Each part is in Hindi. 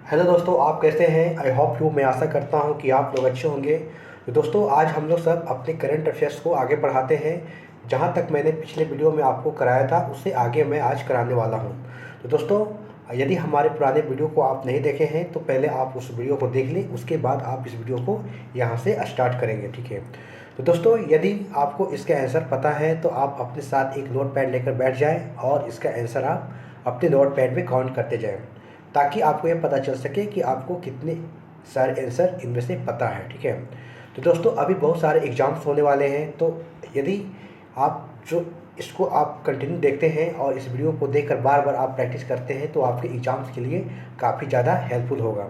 हेलो दोस्तों, आप कैसे हैं? आई होप यू, मैं आशा करता हूं कि आप लोग अच्छे होंगे। तो दोस्तों, आज हम लोग सब अपने करंट अफेयर्स को आगे बढ़ाते हैं। जहां तक मैंने पिछले वीडियो में आपको कराया था, उससे आगे मैं आज कराने वाला हूं। तो दोस्तों, यदि हमारे पुराने वीडियो को आप नहीं देखे हैं तो पहले आप उस वीडियो को देख लें, उसके बाद आप इस वीडियो को यहाँ से स्टार्ट करेंगे, ठीक है। तो दोस्तों, यदि आपको इसका आंसर पता है तो आप अपने साथ एक नोट पैड लेकर बैठ जाएँ और इसका आंसर आप अपने नोट पैड में काउंट करते जाएँ, ताकि आपको ये पता चल सके कि आपको कितने सारे आंसर इनमें से पता है, ठीक है। तो दोस्तों, अभी बहुत सारे एग्ज़ाम्स होने वाले हैं, तो यदि आप जो इसको आप कंटिन्यू देखते हैं और इस वीडियो को देखकर बार बार आप प्रैक्टिस करते हैं तो आपके एग्ज़ाम्स के लिए काफ़ी ज़्यादा हेल्पफुल होगा।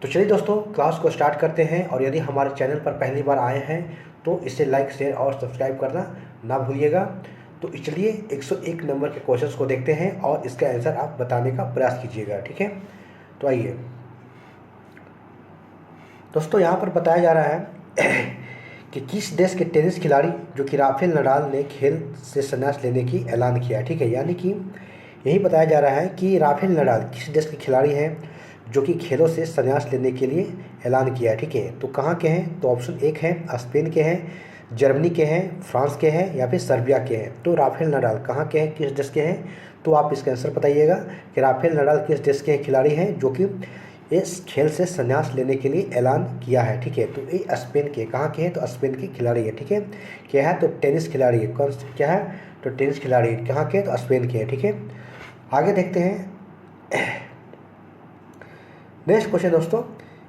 तो चलिए दोस्तों, क्लास को स्टार्ट करते हैं। और यदि हमारे चैनल पर पहली बार आए हैं तो इसे लाइक, शेयर और सब्सक्राइब करना ना भूलिएगा। तो चलिए 101 नंबर के क्वेश्चंस को देखते हैं और इसका आंसर आप बताने का प्रयास कीजिएगा, ठीक है। तो आइए दोस्तों, यहाँ पर बताया जा रहा है कि किस देश के टेनिस खिलाड़ी जो कि राफेल नडाल ने खेल से संन्यास लेने की ऐलान किया, ठीक है। यानी कि यही बताया जा रहा है कि राफेल नडाल किस देश के खिलाड़ी हैं जो कि खेलों से संन्यास लेने के लिए ऐलान किया है, ठीक है। तो कहाँ के हैं? तो ऑप्शन एक है स्पेन के हैं, जर्मनी के हैं, फ्रांस के हैं या फिर सर्बिया के हैं। तो राफेल नडाल कहाँ के हैं, किस देश के हैं? तो आप इसका आंसर बताइएगा कि राफेल नडाल किस देश के खिलाड़ी हैं जो कि इस खेल से संन्यास लेने के लिए ऐलान किया है, ठीक है। तो ये स्पेन के, कहाँ के हैं? तो स्पेन के खिलाड़ी है, ठीक है। क्या है? तो टेनिस खिलाड़ी है। कौन क्या है? तो टेनिस खिलाड़ी कहाँ के हैं? तो स्पेन के हैं, ठीक है। आगे देखते हैं नेक्स्ट क्वेश्चन दोस्तों,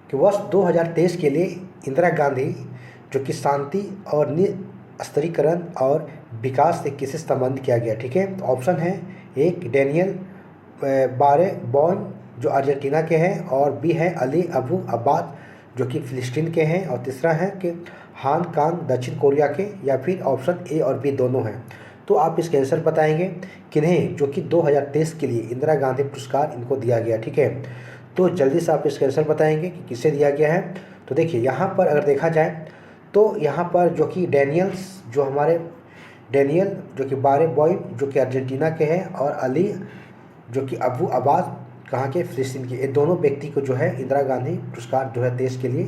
कि वर्ष 2023 के लिए इंदिरा गांधी जो कि शांति और निस्तारीकरण और विकास से किसे संबंध किया गया, ठीक है। तो ऑप्शन है एक डेनियल बारे बॉन जो अर्जेंटीना के हैं, और बी है अली अबू अब्बाद जो कि फिलिस्तीन के हैं, और तीसरा है कि हान कांग दक्षिण कोरिया के, या फिर ऑप्शन ए और बी दोनों हैं। तो आप इसके आंसर बताएंगे किन्हें जो कि 2023 के लिए इंदिरा गांधी पुरस्कार इनको दिया गया, ठीक है। तो जल्दी से आप इसका आंसर बताएंगे कि किसे दिया गया है। तो देखिए, यहाँ पर अगर देखा जाए तो यहाँ पर जो कि डेनियल जो कि बारे बॉय जो कि अर्जेंटीना के हैं, और अली जो कि अबू अब्बास कहाँ के? फिलिस्तीन के। ये दोनों व्यक्ति को जो है इंदिरा गांधी पुरस्कार 2023 के लिए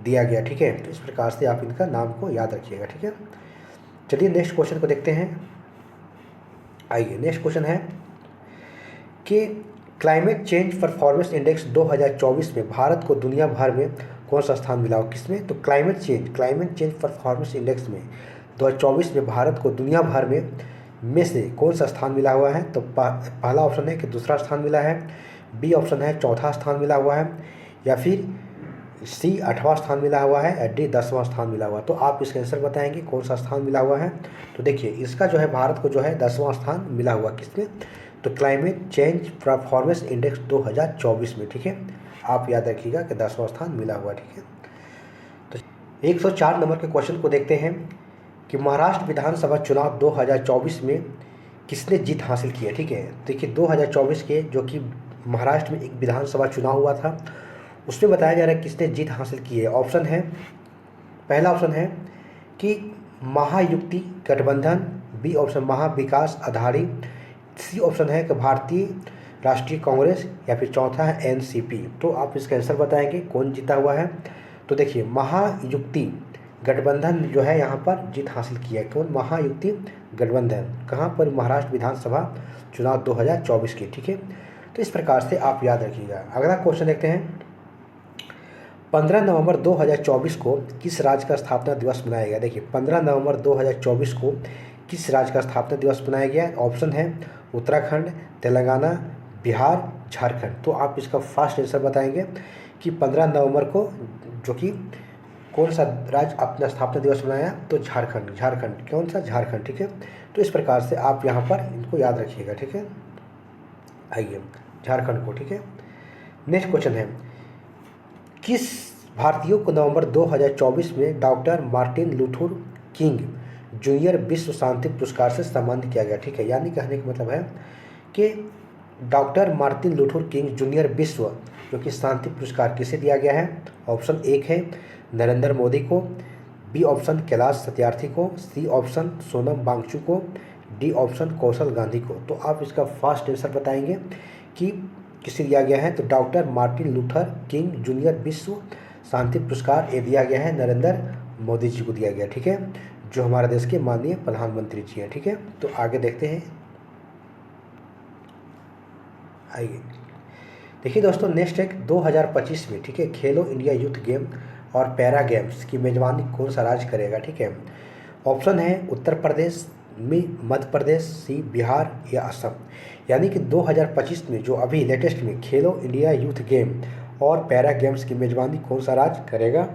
दिया गया, ठीक है। तो इस प्रकार से आप इनका नाम को याद रखिएगा, ठीक है। चलिए नेक्स्ट क्वेश्चन को देखते हैं। आइए, नेक्स्ट क्वेश्चन है कि क्लाइमेट चेंज परफॉर्मेंस इंडेक्स 2024 में भारत को दुनिया भर में कौन सा स्थान मिला हो? किसमें? तो क्लाइमेट चेंज परफॉर्मेंस इंडेक्स में 2024 में भारत को दुनिया भर में से कौन सा स्थान मिला हुआ है? तो पहला ऑप्शन है कि दूसरा स्थान मिला है, बी ऑप्शन है चौथा स्थान मिला हुआ है, या फिर सी 8वां स्थान मिला हुआ है, या डी 10वां स्थान मिला हुआ है। तो आप इसका आंसर बताएंगे कौन सा स्थान मिला हुआ है। तो देखिए, इसका जो है भारत को जो है 10वां स्थान मिला हुआ, किसमें? तो क्लाइमेट चेंज परफॉर्मेंस इंडेक्स 2024 में, ठीक है। आप याद रखिएगा कि 10वां स्थान मिला हुआ, ठीक है। तो 104 नंबर के क्वेश्चन को देखते हैं कि महाराष्ट्र विधानसभा चुनाव 2024 में किसने जीत हासिल की है, ठीक है। देखिए, 2024 के जो कि महाराष्ट्र में एक विधानसभा चुनाव हुआ था, उसमें बताया जा रहा है किसने जीत हासिल की है। ऑप्शन है, पहला ऑप्शन है कि महायुति गठबंधन, B option Mahavikas Aghadi, C option है कि भारतीय राष्ट्रीय कांग्रेस, या फिर चौथा है एनसीपी। तो आप इसका आंसर बताएंगे कौन जीता हुआ है। तो देखिए, महायुति गठबंधन जो है यहाँ पर जीत हासिल किया है। कौन? महायुति गठबंधन। कहाँ पर? महाराष्ट्र विधानसभा चुनाव 2024 के, ठीक है। तो इस प्रकार से आप याद रखिएगा। अगला क्वेश्चन देखते हैं, 15 नवंबर 2024 को किस राज्य का स्थापना दिवस मनाया गया? देखिए, 15 नवंबर 2024 को किस राज्य का स्थापना दिवस मनाया गया? ऑप्शन है उत्तराखंड, तेलंगाना, बिहार, झारखंड। तो आप इसका फर्स्ट आंसर बताएंगे कि 15 नवंबर को जो कि कौन सा राज्य अपना स्थापना दिवस मनाया? तो झारखंड। कौन सा? झारखंड, ठीक है। तो इस प्रकार से आप यहाँ पर इनको याद रखिएगा, ठीक है। आइए, झारखंड को, ठीक है। नेक्स्ट क्वेश्चन है, किस भारतीयों को नवंबर 2024 में doctor Martin Luther king junior विश्व शांति पुरस्कार से सम्मानित किया गया, ठीक है। यानी कहने का मतलब है कि doctor Martin Luther king junior विश्व जो कि शांति पुरस्कार किसे दिया गया है? ऑप्शन एक है नरेंद्र मोदी को, बी ऑप्शन कैलाश सत्यार्थी को, सी ऑप्शन सोनम वांगचुक को, डी ऑप्शन कौशल गांधी को। तो आप इसका फर्स्ट आंसर बताएंगे कि किसे दिया गया है? तो doctor Martin Luther king junior विश्व शांति पुरस्कार ये दिया गया है नरेंद्र मोदी जी को दिया गया, ठीक है, जो हमारे देश के माननीय प्रधानमंत्री जी हैं, ठीक है। तो आगे देखते हैं, आइए देखिए दोस्तों, नेक्स्ट है 2025 में, ठीक है, खेलो इंडिया यूथ गेम और पैरा गेम्स की मेजबानी कौन सा राज्य करेगा, ठीक है। ऑप्शन है उत्तर प्रदेश, मध्य प्रदेश, सी बिहार या असम। यानी कि 2025 में जो अभी लेटेस्ट में खेलो इंडिया यूथ गेम और पैरा गेम्स की मेजबानी कौन सा राज्य करेगा,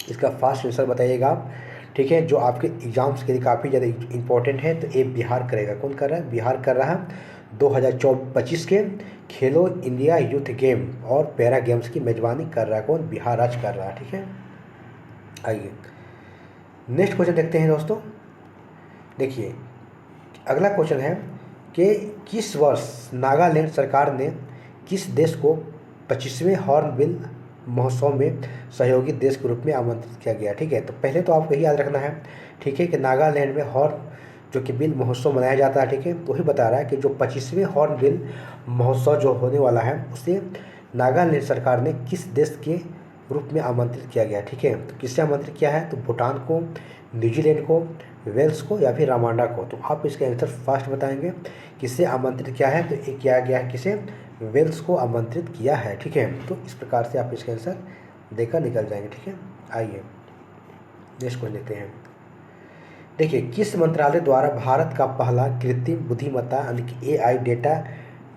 इसका फास्ट आंसर बताइएगा आप, ठीक है, जो आपके एग्जाम्स के लिए काफ़ी ज़्यादा इंपॉर्टेंट है। तो ये बिहार करेगा। कौन कर रहा है? बिहार कर रहा है। 2025 के खेलो इंडिया यूथ गेम और पैरा गेम्स की मेजबानी कर रहा है कौन? बिहार राज्य कर रहा है, ठीक है। आइए नेक्स्ट क्वेश्चन देखते हैं दोस्तों। देखिए अगला क्वेश्चन है कि किस वर्ष नागालैंड सरकार ने किस देश को 25वें हॉर्नबिल महोत्सव में सहयोगी देश के रूप में आमंत्रित किया गया, ठीक है। तो पहले तो आपको यही याद रखना है, ठीक है, कि नागालैंड में हॉर्न जो कि बिल महोत्सव मनाया जाता है, ठीक है। तो वही बता रहा है कि जो 25वें हॉर्न बिल महोत्सव जो होने वाला है उसे नागालैंड सरकार ने किस देश के रूप में आमंत्रित किया गया, ठीक है। तो किससे आमंत्रित किया है? तो भूटान को, न्यूजीलैंड को, वेल्स को या फिर रवांडा को। तो आप इसका आंसर फास्ट बताएंगे, किससे आमंत्रित किया है? तो ये किया गया है किसे? वेल्स को आमंत्रित किया है, ठीक है। तो इस प्रकार से आप इसका आंसर देकर निकल जाएंगे, ठीक है। आइए नेक्स्ट क्वेश्चन लेते हैं। देखिए किस मंत्रालय द्वारा भारत का पहला कृत्रिम बुद्धिमत्ता यानी कि AI डेटा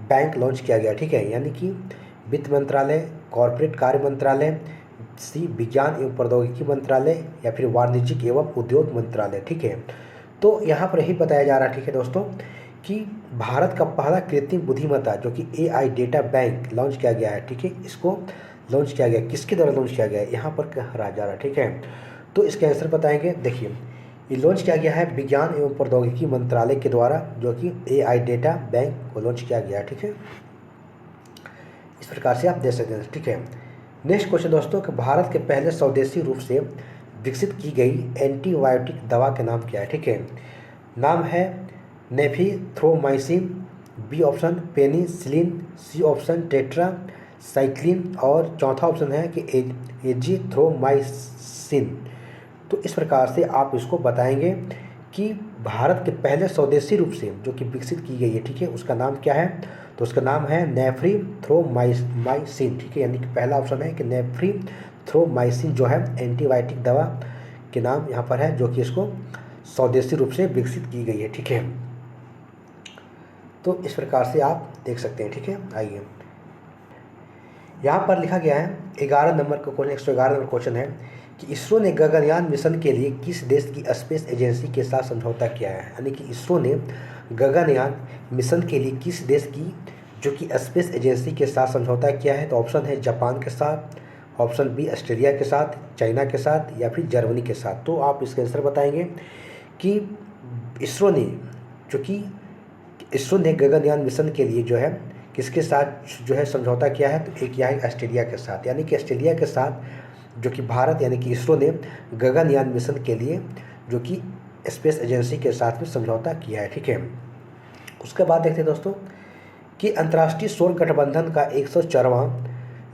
बैंक लॉन्च किया गया, ठीक है। यानी कि वित्त मंत्रालय, कॉर्पोरेट कार्य मंत्रालय, सी विज्ञान एवं प्रौद्योगिकी मंत्रालय या फिर वाणिज्यिक एवं उद्योग मंत्रालय, ठीक है। तो यहाँ पर यही बताया जा रहा है, ठीक है दोस्तों, कि भारत का पहला कृत्रिम बुद्धिमत्ता जो कि AI डेटा बैंक लॉन्च किया गया है, ठीक है। इसको लॉन्च किया गया, किसके द्वारा लॉन्च किया गया है यहाँ पर कहा जा रहा है, ठीक है। तो इसका आंसर बताएंगे। देखिए ये लॉन्च किया गया है विज्ञान एवं प्रौद्योगिकी मंत्रालय के द्वारा, जो कि AI डेटा बैंक को लॉन्च किया गया है, ठीक है। इस प्रकार से आप देख सकते हैं, ठीक है। नेक्स्ट क्वेश्चन दोस्तों कि भारत के पहले स्वदेशी रूप से विकसित की गई एंटीबायोटिक दवा का नाम क्या है, ठीक है। नाम है नेफिथ्रोमाइसिन, B option penicillin, C option tetracycline और चौथा ऑप्शन है कि एजिथ्रोमाइसिन। तो इस प्रकार से आप इसको बताएंगे कि भारत के पहले स्वदेशी रूप से जो कि विकसित की गई है, ठीक है, उसका नाम क्या है? तो उसका नाम है नेफ्रिथ्रोमाइसिन, ठीक है। यानी कि पहला ऑप्शन है कि नेफ्रिथ्रोमाइसिन जो है एंटीबायोटिक दवा के नाम यहाँ पर है, जो कि इसको स्वदेशी रूप से विकसित की गई है, ठीक है। तो इस प्रकार से आप देख सकते हैं, ठीक है। आइए यहाँ पर लिखा गया है 11 नंबर का क्वेश्चन, 111 नंबर क्वेश्चन है कि इसरो ने गगनयान मिशन के लिए किस देश की स्पेस एजेंसी के साथ समझौता किया है। यानी कि इसरो ने गगनयान मिशन के लिए किस देश की जो कि स्पेस एजेंसी के साथ समझौता किया है। तो ऑप्शन है जापान के साथ, ऑप्शन बी ऑस्ट्रेलिया के साथ, चाइना के साथ या फिर जर्मनी के साथ। तो आप इसका आंसर बताएंगे कि इसरो ने गगनयान मिशन के लिए जो है किसके साथ जो है समझौता किया है। तो एक किया है ऑस्ट्रेलिया के साथ। यानी कि ऑस्ट्रेलिया के साथ जो कि भारत यानी कि इसरो ने गगनयान मिशन के लिए जो कि स्पेस एजेंसी के साथ में समझौता किया है, ठीक है। उसके बाद देखते हैं दोस्तों कि अंतर्राष्ट्रीय सौर गठबंधन का 104वां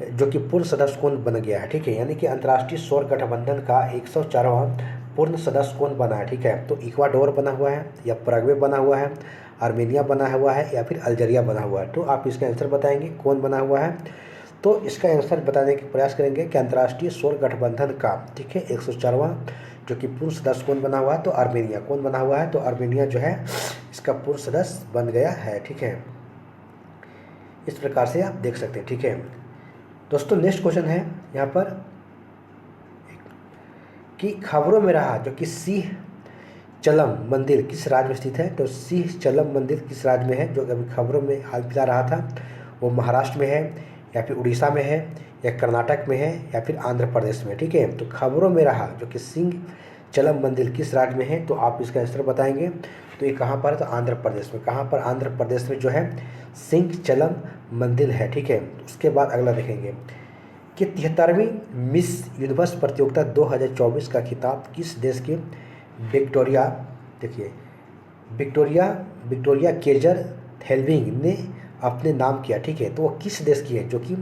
जो कि पूर्ण सदस्य कौन बन गया है, ठीक है। यानी कि अंतर्राष्ट्रीय सौर गठबंधन का 104वां पूर्ण सदस्य कौन बना है, ठीक है। तो इक्वाडोर बना हुआ है या पैराग्वे बना हुआ है, आर्मेनिया बना हुआ है या फिर अल्जीरिया बना हुआ है। तो आप इसका आंसर बताएंगे कौन बना हुआ है। तो इसका आंसर बताने का प्रयास करेंगे कि अंतर्राष्ट्रीय सौर गठबंधन का, ठीक है, 104वां जो कि पूर्ण सदस्य कौन बना हुआ है। तो आर्मेनिया कौन बना हुआ है। तो आर्मेनिया जो है इसका पूर्ण सदस्य बन गया है, ठीक है। इस प्रकार से आप देख सकते हैं, ठीक है दोस्तों। नेक्स्ट क्वेश्चन है यहाँ पर कि खबरों में रहा जो कि सिंह चलम मंदिर किस राज्य में स्थित है। तो सिंह चलम मंदिर किस राज्य में है, जो अभी खबरों में हाल फिलहाल रहा था, वो महाराष्ट्र में है या फिर उड़ीसा में है या कर्नाटक में है या फिर आंध्र प्रदेश में, ठीक है। तो खबरों में रहा जो कि सिंह चलम मंदिर किस राज्य में है। तो आप इसका आंसर बताएंगे। तो ये कहाँ पर है। तो आंध्र प्रदेश में। कहाँ पर। आंध्र प्रदेश में जो है सिंह चलम मंदिर है, ठीक है। उसके बाद अगला देखेंगे कि 73वीं मिस यूनिवर्स प्रतियोगिता 2024 का खिताब किस देश के विक्टोरिया केजर थेल्विंग ने अपने नाम किया, ठीक है। तो वो किस देश की है जो कि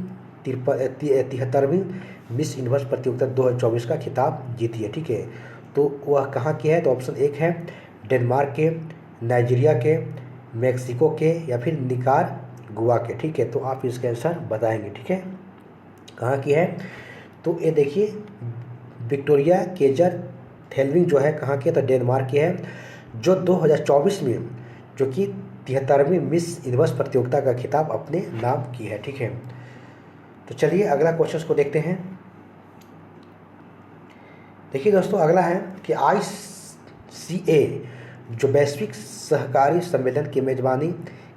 73वीं मिस यूनिवर्स प्रतियोगिता 2024 का खिताब जीती है, ठीक है। तो वह कहाँ की है? तो ऑप्शन एक है डेनमार्क के, नाइजीरिया के, मेक्सिको के या फिर निकारागुआ के, ठीक है। तो आप इसका आंसर बताएंगे, ठीक है, कहाँ की है। तो ये देखिए विक्टोरिया केजर थेल्विंग जो है कहाँ की है? तो डेनमार्क की है, जो 2024 में जो कि 73वीं मिस यूनिवर्स प्रतियोगिता का खिताब अपने नाम की है, ठीक है। तो चलिए अगला क्वेश्चन को देखते हैं। देखिए दोस्तों अगला है कि ICA जो वैश्विक सहकारी सम्मेलन की मेज़बानी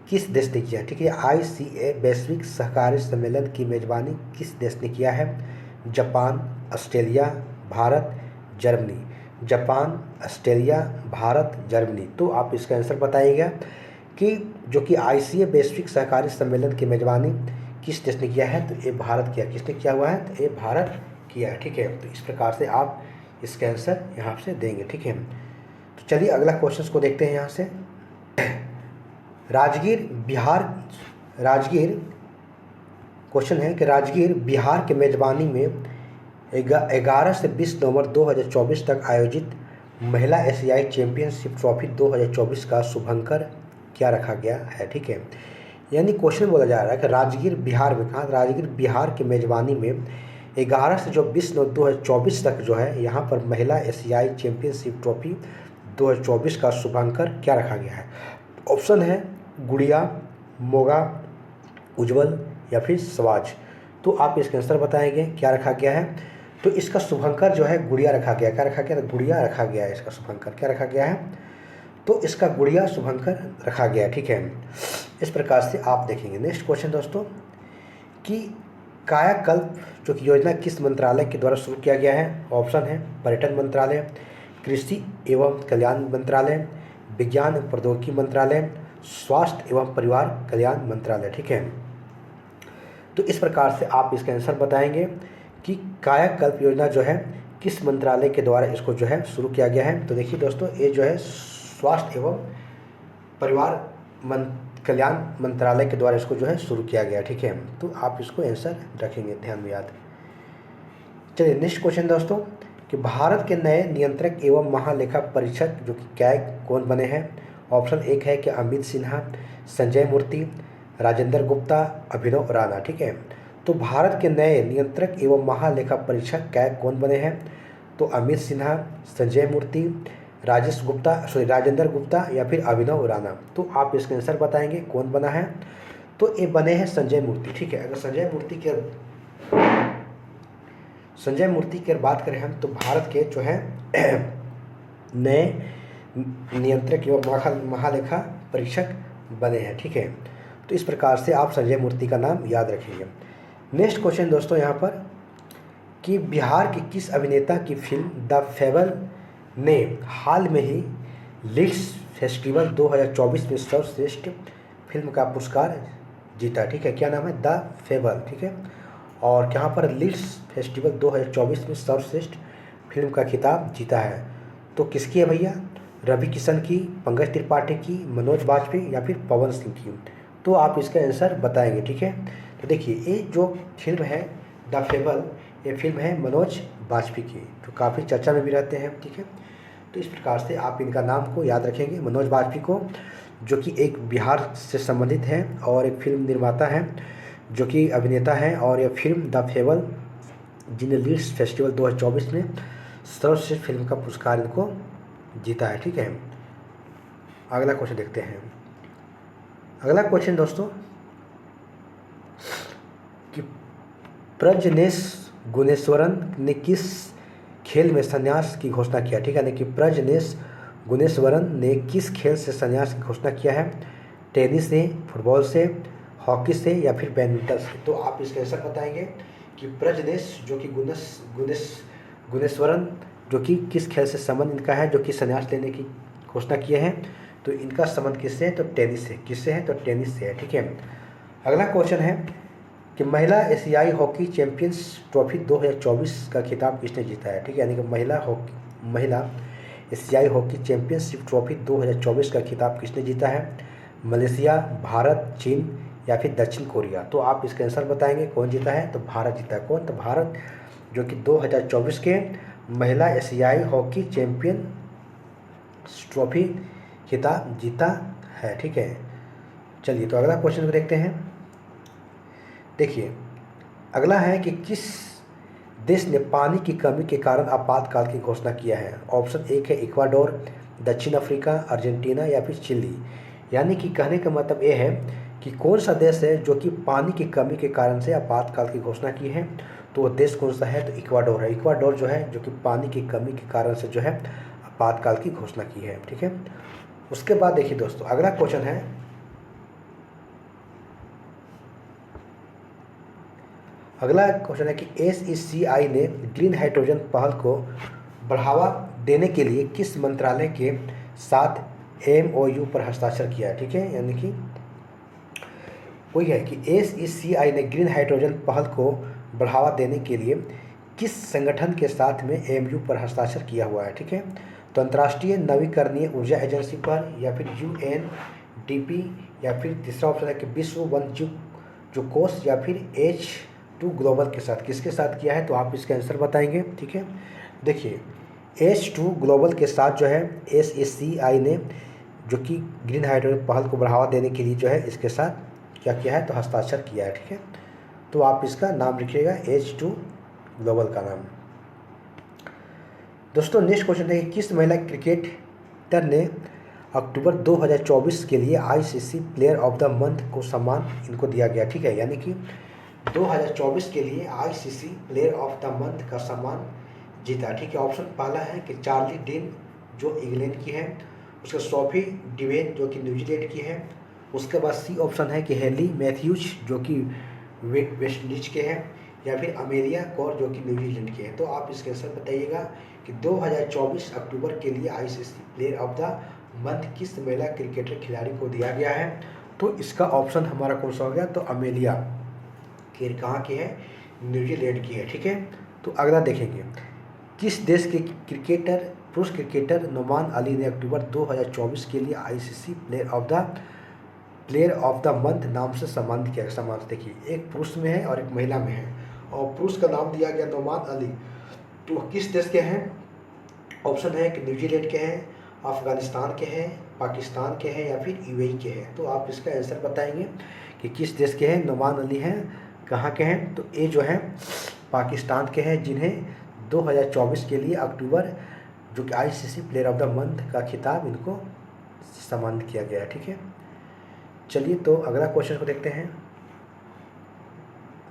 किस देश ने किया है, ठीक है। ICA वैश्विक सहकारी सम्मेलन की मेज़बानी किस देश ने किया है? Japan, Australia, Bharat, Germany. Japan, Australia, Bharat, Germany. तो आप इसका आंसर बताइएगा कि जो कि ICA वैश्विक सहकारी सम्मेलन की मेज़बानी किस देश ने किया है? तो ये भारत किया। किसने किया हुआ है? तो ये भारत किया है, ठीक है। तो इस प्रकार से आप इसका आंसर यहाँ से देंगे, ठीक है। तो चलिए अगला क्वेश्चन को देखते हैं यहाँ से। राजगीर क्वेश्चन है कि राजगीर बिहार के मेज़बानी में 11 से 20 नवंबर 2024 तक आयोजित महिला एशियाई चैंपियनशिप ट्रॉफी 2024 का शुभंकर क्या रखा गया है, ठीक है। यानी क्वेश्चन बोला जा रहा है कि राजगीर बिहार में, कहाँ? राजगीर बिहार के मेज़बानी में 11 से जो 20 नवंबर 2024 तक जो है यहाँ पर महिला एशियाई चैंपियनशिप ट्रॉफी 2024 का शुभंकर क्या रखा गया है? ऑप्शन है गुड़िया, मोगा, उज्जवल या फिर स्वराज। तो आप इसका आंसर बताएंगे क्या रखा गया है। तो इसका शुभंकर जो है गुड़िया रखा गया। क्या रखा गया? तो गुड़िया रखा गया है। इसका शुभंकर क्या रखा गया है? तो इसका गुड़िया शुभंकर रखा गया, ठीक है। इस प्रकार से आप देखेंगे। नेक्स्ट क्वेश्चन दोस्तों कि कायाकल्प जो कि योजना किस मंत्रालय के द्वारा शुरू किया गया है? ऑप्शन है पर्यटन मंत्रालय, कृषि एवं कल्याण मंत्रालय, विज्ञान एवं प्रौद्योगिकी मंत्रालय, स्वास्थ्य एवं परिवार कल्याण मंत्रालय, ठीक है। तो इस प्रकार से आप इसका आंसर बताएंगे कि कायाकल्प योजना जो है किस मंत्रालय के द्वारा इसको जो है शुरू किया गया है। तो देखिए दोस्तों ये जो है स्वास्थ्य एवं परिवार कल्याण मंत्रालय के द्वारा इसको जो है शुरू किया गया, ठीक है। तो आप इसको आंसर रखेंगे ध्यान में याद। चलिए नेक्स्ट क्वेश्चन दोस्तों कि भारत के नए नियंत्रक एवं महालेखा परीक्षक जो कि क्या कौन बने हैं? ऑप्शन एक है कि अमित सिन्हा, संजय मूर्ति, राजेंद्र गुप्ता, अभिनव राणा, ठीक है। तो भारत के नए नियंत्रक एवं महालेखा परीक्षक क्या कौन बने हैं? तो अमित सिन्हा, संजय मूर्ति, राजेंद्र गुप्ता या फिर अभिनव राणा। तो आप इसका आंसर बताएंगे कौन बना है। तो ये बने हैं संजय मूर्ति, ठीक है। अगर संजय मूर्ति की बात करें हम तो भारत के जो है नए नियंत्रक एवं महालेखा परीक्षक बने हैं, ठीक है। तो इस प्रकार से आप संजय मूर्ति का नाम याद रखेंगे। नेक्स्ट क्वेश्चन दोस्तों यहाँ पर कि बिहार के किस अभिनेता की फिल्म द फेबल ने हाल में ही लीड्स फेस्टिवल 2024 में सर्वश्रेष्ठ फिल्म का पुरस्कार जीता, ठीक है। क्या नाम है? द फेबल, ठीक है। और यहाँ पर लीड्स फेस्टिवल 2024 में सर्वश्रेष्ठ फिल्म का खिताब जीता है। तो किसकी है भैया? रवि किशन की, पंकज त्रिपाठी की, मनोज बाजपेयी या फिर पवन सिंह की। तो आप इसका आंसर बताएंगे, ठीक है। तो देखिए ये जो फिल्म है द फेबल, ये फिल्म है मनोज बाजपेयी की, जो काफ़ी चर्चा में भी रहते हैं, ठीक है। तो इस प्रकार से आप इनका नाम को याद रखेंगे, मनोज बाजपेयी को, जो कि एक बिहार से संबंधित है और एक फिल्म निर्माता है, जो कि अभिनेता हैं। और यह फिल्म द फेबल जिन्हें लीड्स फेस्टिवल 2024 में सर्वश्रेष्ठ फिल्म का पुरस्कार इनको जीता है, ठीक है। अगला क्वेश्चन देखते हैं। अगला क्वेश्चन दोस्तों कि प्रजनेश गुणेश्वरन ने किस खेल में संन्यास की घोषणा किया, ठीक है। यानी कि प्रजनेश गुणेश्वरन ने किस खेल से संन्यास की घोषणा किया है? टेनिस से, फुटबॉल से, हॉकी से या फिर बैडमिंटन से। तो आप इसका आंसर बताएंगे कि प्रजनेश जो कि गुणेश्वरन जो कि किस खेल से संबंध इनका है, जो कि संन्यास लेने की घोषणा किए हैं। तो इनका संबंध किससे है? तो टेनिस से। किससे है? तो टेनिस से है, ठीक है। अगला क्वेश्चन है कि महिला एशियाई हॉकी चैंपियंस ट्रॉफी 2024 का खिताब किसने जीता है, ठीक है। यानी कि महिला एशियाई हॉकी चैंपियनशिप ट्रॉफी 2024 का खिताब किसने जीता है? मलेशिया, भारत, चीन या फिर दक्षिण कोरिया। तो आप इसका आंसर बताएंगे कौन जीता है, तो भारत जीता है। कौन, तो भारत, जो कि 2024 के महिला एशियाई हॉकी चैंपियन ट्रॉफी खिताब जीता है। ठीक है, चलिए तो अगला क्वेश्चन को देखते हैं। देखिए अगला है कि किस देश ने पानी की कमी के कारण आपातकाल की घोषणा किया है। ऑप्शन एक है इक्वाडोर, दक्षिण अफ्रीका, अर्जेंटीना या फिर चिली। यानी कि कहने का मतलब ये है कि कौन सा देश है जो कि पानी की कमी के कारण से आपातकाल की घोषणा की है। तो वो देश कौन सा है, तो इक्वाडोर है। इक्वाडोर जो है जो कि पानी की कमी के कारण से जो है आपातकाल की घोषणा की है। ठीक है, उसके बाद देखिए दोस्तों अगला क्वेश्चन है, अगला क्वेश्चन है कि SECI ने ग्रीन हाइड्रोजन पहल को बढ़ावा देने के लिए किस मंत्रालय के साथ MOU पर हस्ताक्षर किया है। ठीक है, यानी कि वही है कि SECI ने ग्रीन हाइड्रोजन पहल को बढ़ावा देने के लिए किस संगठन के साथ में MOU पर हस्ताक्षर किया हुआ है। ठीक है, तो अंतर्राष्ट्रीय नवीकरणीय ऊर्जा एजेंसी पर, या फिर UNDP, या फिर तीसरा ऑप्शन है कि विश्व वन्यजीव कोष, या फिर H2 ग्लोबल के साथ। किसके साथ किया है, तो आप इसका आंसर बताएंगे। ठीक है, देखिए H2 ग्लोबल के साथ जो है SECI ने जो कि ग्रीन हाइड्रोजन पहल को बढ़ावा देने के लिए जो है इसके साथ क्या किया है, तो हस्ताक्षर किया है। ठीक है, तो आप इसका नाम लिखिएगा H2 ग्लोबल का नाम। दोस्तों नेक्स्ट क्वेश्चन है कि किस महिला क्रिकेटर ने अक्टूबर 2024 के लिए ICC player of the month को सम्मान इनको दिया गया। ठीक है, यानी कि 2024 के लिए ICC player of the month का सम्मान जीता। ठीक है, ऑप्शन पहला है कि चार्ली डीन जो इंग्लैंड की है, उसके सोफी डिवेन जो कि न्यूजीलैंड की है, उसके बाद सी ऑप्शन है कि हेली मैथ्यूज जो कि वेस्टइंडीज के हैं, या फिर अमेलिया कौर जो कि न्यूजीलैंड के हैं। तो आप इसके आंसर बताइएगा कि 2024 अक्टूबर के लिए ICC player of the month किस महिला क्रिकेटर खिलाड़ी को दिया गया है। तो इसका ऑप्शन हमारा कौन सा हो गया, तो अमेलिया के कहाँ की है, न्यूजीलैंड की है। ठीक है, तो अगला देखेंगे, किस देश के क्रिकेटर पुरुष क्रिकेटर नुमान अली ने अक्टूबर 2024 के लिए ICC player of the month नाम से सम्मानित किया। सम्मान देखिए, एक पुरुष में है और एक महिला में है, और पुरुष का नाम दिया गया नुमान अली। तो किस देश के हैं, ऑप्शन है कि न्यूजीलैंड के हैं, अफगानिस्तान के हैं, पाकिस्तान के हैं, या फिर UAE के हैं। तो आप इसका आंसर बताएंगे कि किस देश के हैं। नुमान अली हैं कहाँ के हैं, तो ये जो है पाकिस्तान के हैं, जिन्हें 2024 के लिए अक्टूबर जो कि ICC player of the month का खिताब इनको सम्मानित किया गया है। ठीक है, चलिए तो अगला क्वेश्चन को देखते हैं।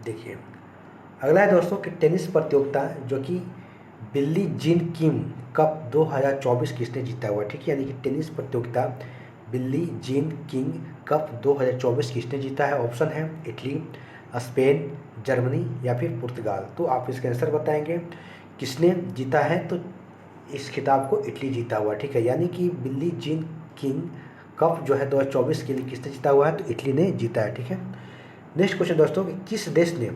देखिए अगला है दोस्तों कि टेनिस प्रतियोगिता जो कि बिल्ली जीन किंग कप 2024 किसने जीता हुआ है। ठीक है, यानी कि टेनिस प्रतियोगिता बिल्ली जीन किंग कप 2024 किसने जीता है। ऑप्शन है इटली, स्पेन, जर्मनी या फिर पुर्तगाल। तो आप इसका आंसर बताएंगे किसने जीता है, तो इस खिताब को इटली जीता हुआ। ठीक है, यानी कि बिल्ली जीन किंग कप जो है 2024 के लिए किसने जीता हुआ है, तो इटली ने जीता है। ठीक है, नेक्स्ट क्वेश्चन दोस्तों कि किस देश ने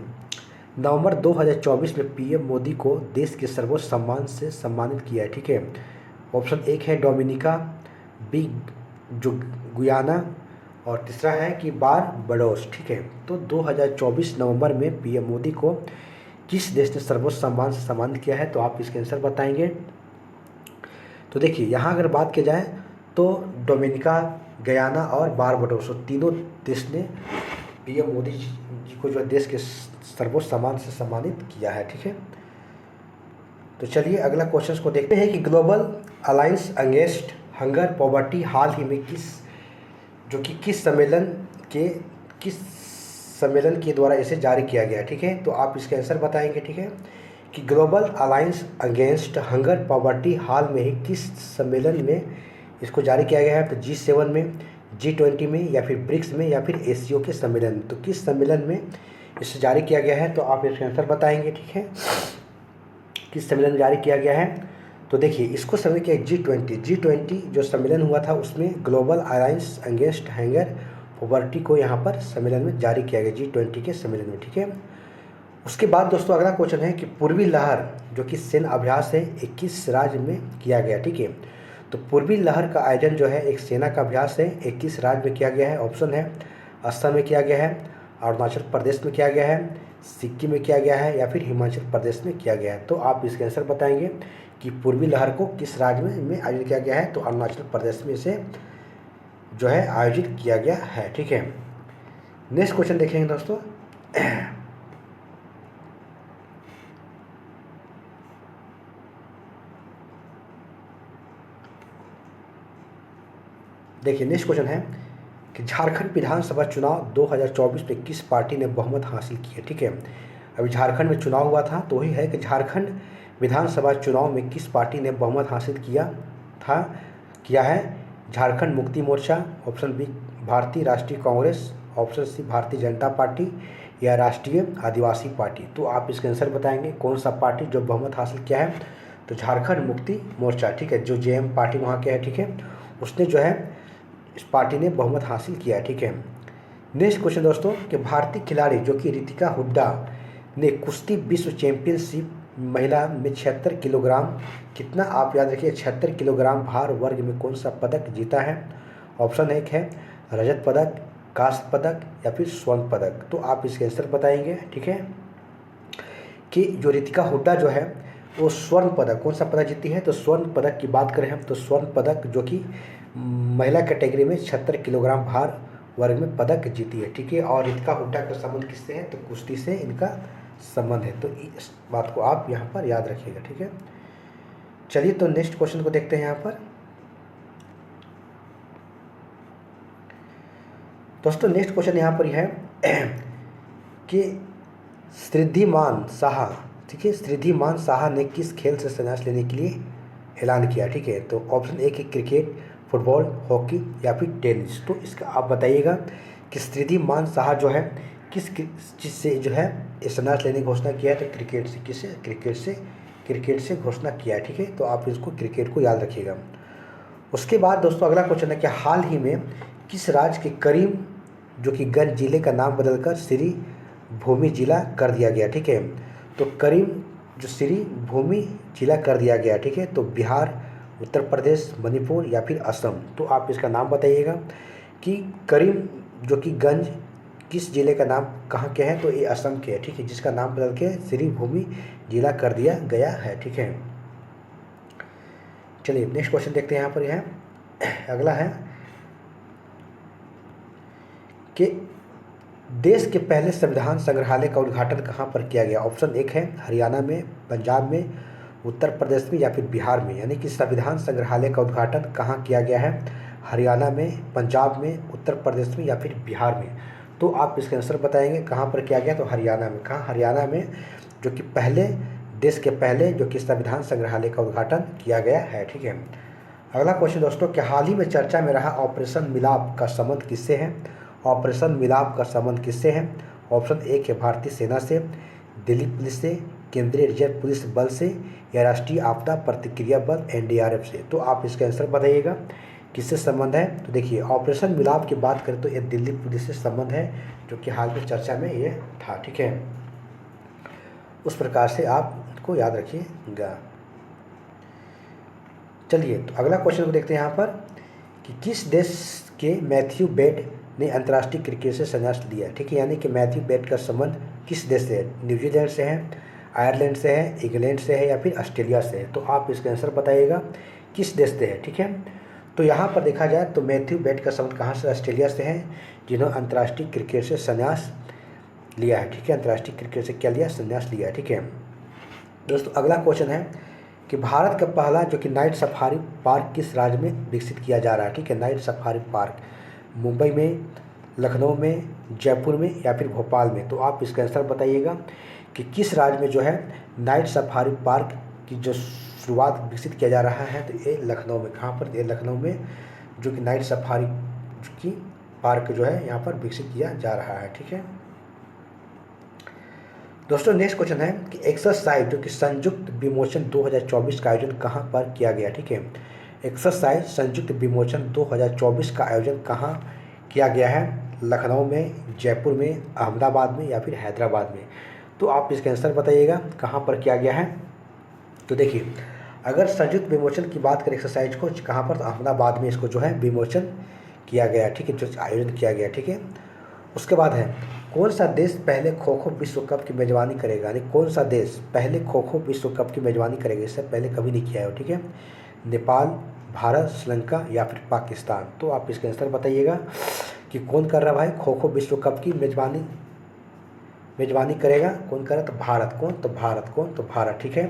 नवंबर 2024 में PM मोदी को देश के सर्वोच्च सम्मान से सम्मानित किया है। ठीक है, ऑप्शन एक है डोमिनिका, बी जो गुयाना, और तीसरा है कि बारबाडोस। ठीक है, तो 2024 नवंबर में PM मोदी को किस देश ने सर्वोच्च सम्मान से सम्मानित किया है, तो आप इसके आंसर बताएंगे। तो देखिए यहाँ अगर बात की जाए तो डोमिनिका, गयाना और बारबाडोस तीनों देश ने PM मोदी जी को जो देश के सर्वोच्च सम्मान से सम्मानित किया है। ठीक है, तो चलिए अगला क्वेश्चन को देखते हैं कि global alliance against hunger poverty हाल ही में किस सम्मेलन के द्वारा इसे जारी किया गया। ठीक है, तो आप इसके आंसर बताएंगे। ठीक है, कि global alliance against hunger poverty हाल में ही किस सम्मेलन में इसको जारी किया गया है, तो G7 में, G20 में, या फिर ब्रिक्स में, या फिर ASEAN के सम्मेलन में। तो किस सम्मेलन में इसे जारी किया गया है, तो आप इसके आंसर बताएंगे। ठीक है, किस सम्मेलन में जारी किया गया है, तो देखिए इसको सम्मेलन किया G20 जो सम्मेलन हुआ था उसमें global alliance against hunger poverty को यहाँ पर सम्मेलन में जारी किया गया, G20 के सम्मेलन में। ठीक है, उसके बाद दोस्तों अगला क्वेश्चन है कि पूर्वी लहर जो कि सैन्य अभ्यास है 21 राज्य में किया गया। ठीक है, तो पूर्वी लहर का आयोजन जो है एक सेना का अभ्यास है 21 राज्य में किया गया है। ऑप्शन है असम में किया गया है, अरुणाचल प्रदेश में किया गया है, सिक्किम में किया गया है या फिर हिमाचल प्रदेश में किया गया है। तो आप इसके आंसर बताएंगे कि पूर्वी लहर को किस राज्य में आयोजित किया गया है, तो अरुणाचल प्रदेश में इसे जो है आयोजित किया गया है। ठीक है, नेक्स्ट क्वेश्चन देखेंगे दोस्तों। देखिए नेक्स्ट क्वेश्चन है कि झारखंड विधानसभा चुनाव 2024 में किस पार्टी ने बहुमत हासिल किया। ठीक है, अभी झारखंड में चुनाव हुआ था, तो वही है कि झारखंड विधानसभा चुनाव में किस पार्टी ने बहुमत हासिल किया है। झारखंड मुक्ति मोर्चा, ऑप्शन बी भारतीय राष्ट्रीय Congress, option C Bharatiya Janata party या राष्ट्रीय आदिवासी पार्टी। तो आप इसके आंसर बताएंगे कौन सा पार्टी जो बहुमत हासिल किया है, तो झारखंड मुक्ति मोर्चा। ठीक है, जो जेएम पार्टी वहाँ के है, ठीक है, उसने जो है इस पार्टी ने बहुमत हासिल किया है। ठीक है, नेक्स्ट क्वेश्चन दोस्तों कि भारतीय खिलाड़ी जो कि रितिका हुड्डा ने कुश्ती विश्व चैंपियनशिप महिला में 76 किलोग्राम कितना, आप याद रखिए 76 किलोग्राम भार वर्ग में कौन सा पदक जीता है। ऑप्शन एक है रजत पदक, कांस्य पदक या फिर स्वर्ण पदक। तो आप इसके आंसर बताएंगे। ठीक है, कि जो रितिका हुड्डा जो है वो स्वर्ण पदक, कौन सा पदक जीती है, तो स्वर्ण पदक की बात करें हम तो स्वर्ण पदक जो कि महिला कैटेगरी में 76 किलोग्राम भार वर्ग में पदक जीती है। ठीक है, और रितिका हुड्डा का संबंध किससे है, तो कुश्ती से इनका संबंध है। तो इस बात को आप यहाँ पर याद रखिएगा। ठीक है, चलिए तो नेक्स्ट क्वेश्चन को देखते हैं यहाँ पर दोस्तों। नेक्स्ट क्वेश्चन यहाँ पर है कि श्रीधिमान साहा, ठीक है, श्रीधिमान साहा ने किस खेल से संन्यास लेने के लिए ऐलान किया। ठीक है, तो ऑप्शन ए कि क्रिकेट, फुटबॉल, हॉकी या फिर टेनिस। तो इसका आप बताइएगा कि श्रीधिमान साहा जो है किस चीज़ से जो है संन्यास लेने की घोषणा किया है, तो क्रिकेट से। किससे, क्रिकेट से घोषणा किया है। ठीक है, तो आप इसको क्रिकेट को याद रखिएगा। उसके बाद दोस्तों अगला क्वेश्चन है कि हाल ही में किस राज्य के करीम जो कि गंज जिले का नाम बदलकर श्री भूमि जिला कर दिया गया। ठीक है, तो करीम जो श्री भूमि जिला कर दिया गया। ठीक है, तो बिहार, उत्तर प्रदेश, मणिपुर या फिर असम। तो आप इसका नाम बताइएगा कि करीम जो कि गंज किस जिले का नाम कहाँ के हैं, तो ये असम के है। ठीक है, जिसका नाम बदल के श्री भूमि जिला कर दिया गया है। ठीक है, चलिए नेक्स्ट क्वेश्चन देखते हैं। यहाँ पर है अगला है कि देश के पहले संविधान संग्रहालय का उद्घाटन कहाँ पर किया गया। ऑप्शन एक है हरियाणा में, पंजाब में, उत्तर प्रदेश में या फिर बिहार में। यानी कि संविधान संग्रहालय का उद्घाटन कहाँ किया गया है, हरियाणा में, पंजाब में, उत्तर प्रदेश में या फिर बिहार में। तो आप इसका आंसर बताएंगे कहाँ पर किया गया, तो हरियाणा में। कहाँ, हरियाणा में, जो कि देश के पहले जो कि संविधान संग्रहालय का उद्घाटन किया गया है। ठीक है, अगला क्वेश्चन दोस्तों कि हाल ही में चर्चा में रहा ऑपरेशन मिलाप का संबंध किससे है। ऑपरेशन मिलाप का संबंध किससे है। ऑप्शन एक है भारतीय सेना से, दिल्ली पुलिस से, केंद्रीय रिजर्व पुलिस बल से या राष्ट्रीय आपदा प्रतिक्रिया बल एनडीआरएफ से। तो आप इसका आंसर बताइएगा किससे संबंध है। तो देखिए ऑपरेशन मिलाप की बात करें तो ये दिल्ली पुलिस से संबंध है, जो कि हाल में चर्चा में ये था। ठीक है, उस प्रकार से आप को याद रखिएगा। चलिए तो अगला क्वेश्चन को देखते हैं यहाँ पर कि किस देश के मैथ्यू बेड ने अंतर्राष्ट्रीय क्रिकेट से संन्यास लिया। ठीक है, यानी कि मैथ्यू बेड का संबंध किस देश से है, न्यूजीलैंड से है, आयरलैंड से है, इंग्लैंड से है या फिर ऑस्ट्रेलिया से है। तो आप इसका आंसर बताइएगा किस देश से है। ठीक है, तो यहाँ पर देखा जाए तो मैथ्यू बेड का संबंध कहाँ से, ऑस्ट्रेलिया से है, जिन्होंने अंतर्राष्ट्रीय क्रिकेट से संन्यास लिया है। ठीक है, अंतर्राष्ट्रीय क्रिकेट से क्या लिया, संन्यास लिया है। ठीक है दोस्तों, अगला क्वेश्चन है कि भारत का पहला जो कि नाइट सफारी पार्क किस राज्य में विकसित किया जा रहा है। ठीक है, नाइट सफारी पार्क मुंबई में, लखनऊ में, जयपुर में या फिर भोपाल में। तो आप इसका आंसर बताइएगा कि किस राज्य में जो है नाइट सफारी पार्क की जो शुरुआत विकसित किया जा रहा है। तो ये लखनऊ में। कहाँ पर, ये लखनऊ में जो कि नाइट सफारी की पार्क जो है यहाँ पर विकसित किया जा रहा है। ठीक है दोस्तों, नेक्स्ट क्वेश्चन है कि एक्सरसाइज जो कि संयुक्त विमोचन 2024 का आयोजन कहाँ पर किया गया। ठीक है, एक्सरसाइज संयुक्त विमोचन 2024 का आयोजन कहाँ किया गया है, लखनऊ में, जयपुर में, अहमदाबाद में या फिर हैदराबाद में। तो आप इसका आंसर बताइएगा कहाँ पर किया गया है। तो देखिए अगर संयुक्त विमोचन की बात करें एक्सरसाइज को कहाँ पर, तो अहमदाबाद में इसको जो है विमोचन किया गया। ठीक है, जो आयोजन किया गया। ठीक है, उसके बाद है कौन सा देश पहले खो खो विश्व कप की मेज़बानी करेगा, यानी कौन सा देश पहले खो खो विश्व कप की मेज़बानी करेगा, इससे पहले कभी नहीं किया है, ठीक है। नेपाल, भारत, श्रीलंका या फिर पाकिस्तान। तो आप इसका आंसर बताइएगा कि कौन कर रहा है भाई खो खो विश्व कप की मेज़बानी करेगा, कौन कर रहा है, तो भारत। कौन, तो भारत। कौन, तो भारत, ठीक है।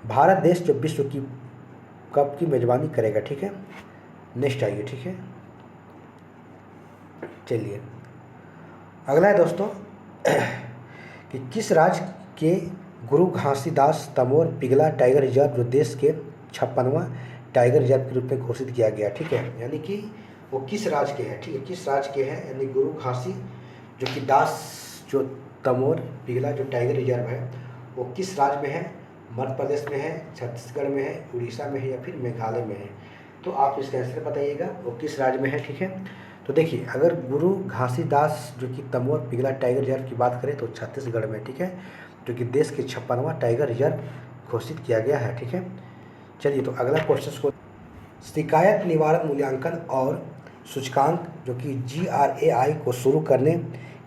भारत देश जो विश्व की कप की मेज़बानी करेगा, ठीक है। नेक्स्ट आइए, ठीक है। चलिए अगला है दोस्तों कि किस राज्य के गुरु घासीदास तमोर पिघला टाइगर रिजर्व जो देश के 56वां टाइगर रिजर्व के रूप में घोषित किया गया, ठीक है। यानी कि वो किस राज्य के हैं, ठीक है, किस राज्य के हैं, यानी गुरु घासी जो कि दास जो तमोर पिघला जो टाइगर रिजर्व है वो किस राज्य में है, मध्य प्रदेश में है, छत्तीसगढ़ में है, उड़ीसा में है या फिर मेघालय में है। तो आप इसका आंसर बताइएगा वो किस राज्य में है, ठीक है। तो देखिए अगर गुरु घासीदास जो कि तमोर पिघला टाइगर रिजर्व की बात करें तो छत्तीसगढ़ में, ठीक है, जो कि देश के 56वां टाइगर रिजर्व घोषित किया गया है, ठीक है। चलिए तो अगला क्वेश्चन को शिकायत निवारण मूल्यांकन और सूचकांक जो कि GRAI को शुरू करने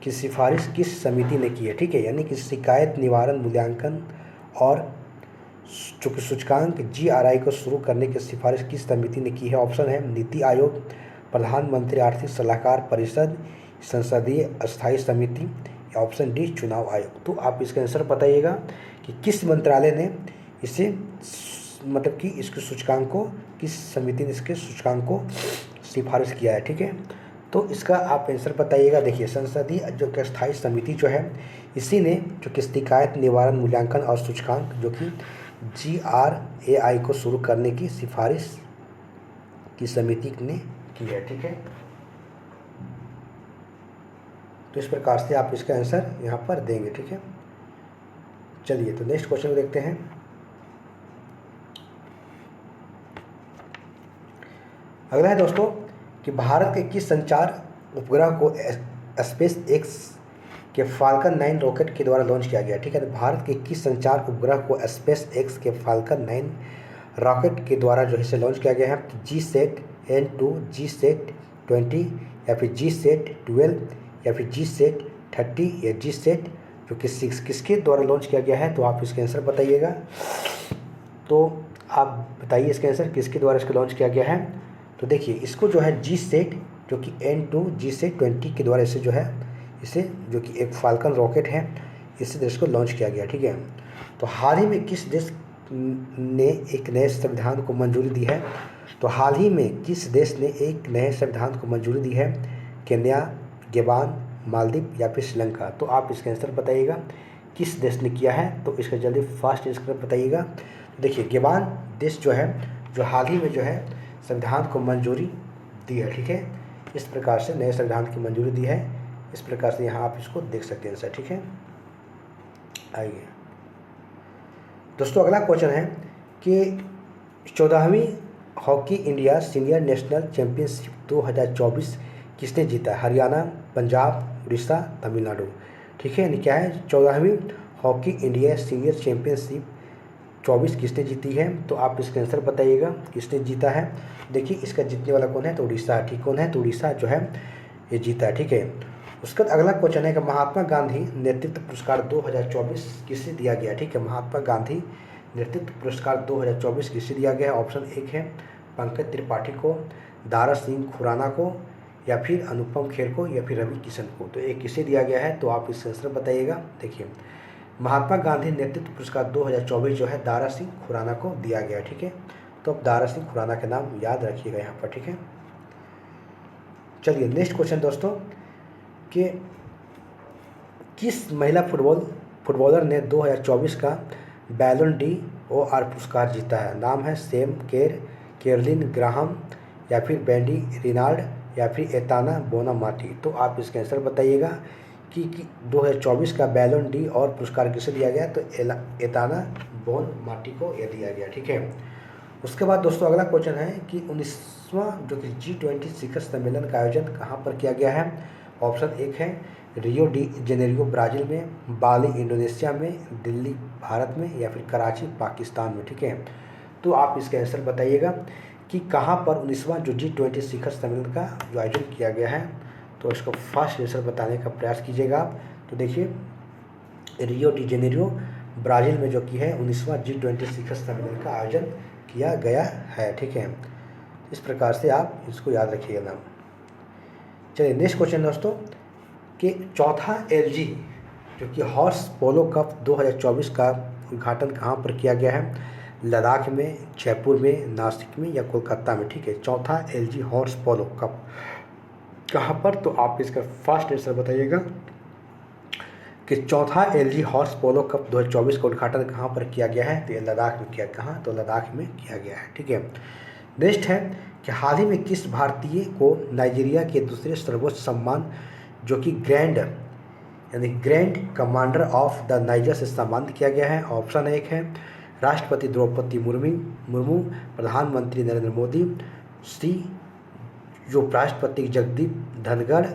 की सिफारिश किस समिति ने की है, ठीक है। यानी कि शिकायत निवारण मूल्यांकन और चूँकि सूचकांक GRAI को शुरू करने की सिफारिश किस समिति ने की है। ऑप्शन है नीति आयोग, प्रधानमंत्री आर्थिक सलाहकार परिषद, संसदीय अस्थायी समिति या ऑप्शन डी चुनाव आयोग। तो आप इसका आंसर बताइएगा कि किस मंत्रालय ने इसे मतलब कि इसके सूचकांक को, किस समिति ने इसके सूचकांक को सिफारिश किया है, ठीक है। तो इसका आप आंसर बताइएगा। देखिए संसदीय जो कि अस्थायी समिति जो है इसी ने जो कि शिकायत निवारण मूल्यांकन और सूचकांक जो कि GRAI को शुरू करने की सिफारिश की समिति ने की है, ठीक है। तो इस प्रकार से आप इसका आंसर यहाँ पर देंगे, ठीक है। चलिए तो नेक्स्ट क्वेश्चन को देखते हैं। अगला है दोस्तों कि भारत के किस संचार उपग्रह को स्पेस एक्स के फाल्कन 9 रॉकेट के द्वारा लॉन्च किया गया, ठीक है। तो भारत के किस संचार उपग्रह को स्पेस एक्स के फाल्कन 9 रॉकेट के द्वारा जो है इसे लॉन्च किया गया है। GSAT-N2, GSAT-20 या फिर GSAT-12 या फिर GSAT-30 या GSAT जो कि 6 किसके द्वारा लॉन्च किया गया है। तो आप इसके आंसर बताइएगा। तो आप बताइए इसके आंसर किसके द्वारा इसको लॉन्च किया गया है। तो देखिए इसको जो है GSAT जो कि N2 GSAT-20 के द्वारा इसे जो है इसे जो कि एक फाल्कन रॉकेट है इसी देश को लॉन्च किया गया, ठीक है। तो हाल ही में किस देश ने एक नए संविधान को मंजूरी दी है। तो हाल ही में किस देश ने एक नए संविधान को मंजूरी दी है। केन्या, गयान, मालदीव या फिर श्रीलंका। तो आप इसका आंसर बताइएगा किस देश ने किया है। तो इसका जल्दी फास्ट आंसर बताइएगा। देखिए गयान देश जो है जो हाल ही में जो है संविधान को मंजूरी दी है, ठीक है। इस प्रकार से नए संविधान की मंजूरी दी है। इस प्रकार से यहाँ आप इसको देख सकते हैं सर, ठीक है। आइए दोस्तों अगला क्वेश्चन है कि 14वीं hockey India senior national championship 2024 किसने जीता है। हरियाणा, पंजाब, उड़ीसा, तमिलनाडु, ठीक है। यानी क्या है 14वीं हॉकी इंडिया सीनियर चैंपियनशिप 24 किसने जीती है। तो आप इसका आंसर बताइएगा किसने जीता है। देखिए इसका जीतने वाला कौन है, तो उड़ीसा, ठीक। कौन है, तो उड़ीसा जो है ये जीता है, ठीक है। उसका अगला क्वेश्चन है कि महात्मा गांधी नेतृत्व पुरस्कार 2024 किसे दिया गया, ठीक है। महात्मा गांधी नेतृत्व पुरस्कार 2024 किसे दिया गया। ऑप्शन एक है पंकज त्रिपाठी को, दारा सिंह खुराना को या फिर अनुपम खेर को या फिर रवि किशन को। तो एक किसे दिया गया है। तो आप इसका आंसर बताइएगा। देखिए महात्मा गांधी नेतृत्व पुरस्कार 2024 जो है दारा सिंह खुराना को दिया गया, ठीक है। तो अब दारा सिंह खुराना के नाम याद रखिएगा यहाँ पर, ठीक है। चलिए नेक्स्ट क्वेश्चन दोस्तों कि किस महिला फुटबॉलर ने 2024 का बैलन d'Or पुरस्कार जीता है। नाम है सेम केर, केरलिन ग्राहम या फिर बैंडी रिनाल्ड या फिर एताना बोनामाटी। तो आप इसका आंसर बताइएगा कि 2024 का बैलन d'Or पुरस्कार किसे दिया गया। तो एताना बोनामाटी को यह दिया गया, ठीक है। उसके बाद दोस्तों अगला क्वेश्चन है कि 19वां जो कि G20 शिखर सम्मेलन का आयोजन कहाँ पर किया गया है। ऑप्शन एक है रियो डी जेनेरियो ब्राज़ील में, बाली इंडोनेशिया में, दिल्ली भारत में या फिर कराची पाकिस्तान में, ठीक है। तो आप इसका आंसर बताइएगा कि कहाँ पर 19वां जो G20 शिखर सम्मेलन का जो आयोजन किया गया है तो इसको फर्स्ट आंसर बताने का प्रयास कीजिएगा आप। तो देखिए, रियो डी जेनेरियो ब्राज़ील में जो कि है 19वां G20 शिखर सम्मेलन का आयोजन किया गया है। ठीक है, इस प्रकार से आप इसको याद रखिएगा नाम। चलिए नेक्स्ट क्वेश्चन दोस्तों, कि चौथा LG जो कि हॉर्स पोलो कप 2024 का उद्घाटन कहाँ पर किया गया है? लद्दाख में, जयपुर में, नासिक में या कोलकाता में? ठीक है, चौथा LG हॉर्स पोलो कप कहाँ पर? तो आप इसका फर्स्ट आंसर बताइएगा कि चौथा LG हॉर्स पोलो कप 2024 का उद्घाटन कहाँ पर किया गया है? तो ये लद्दाख में किया। कहाँ? तो लद्दाख में किया गया है। ठीक है, नेक्स्ट है कि हाल ही में किस भारतीय को नाइजीरिया के दूसरे सर्वोच्च सम्मान जो कि ग्रैंड यानी grand commander of the niger से सम्मानित किया गया है? ऑप्शन एक है राष्ट्रपति द्रौपदी मुर्मू, प्रधानमंत्री नरेंद्र मोदी, सी जो राष्ट्रपति जगदीप धनखड़,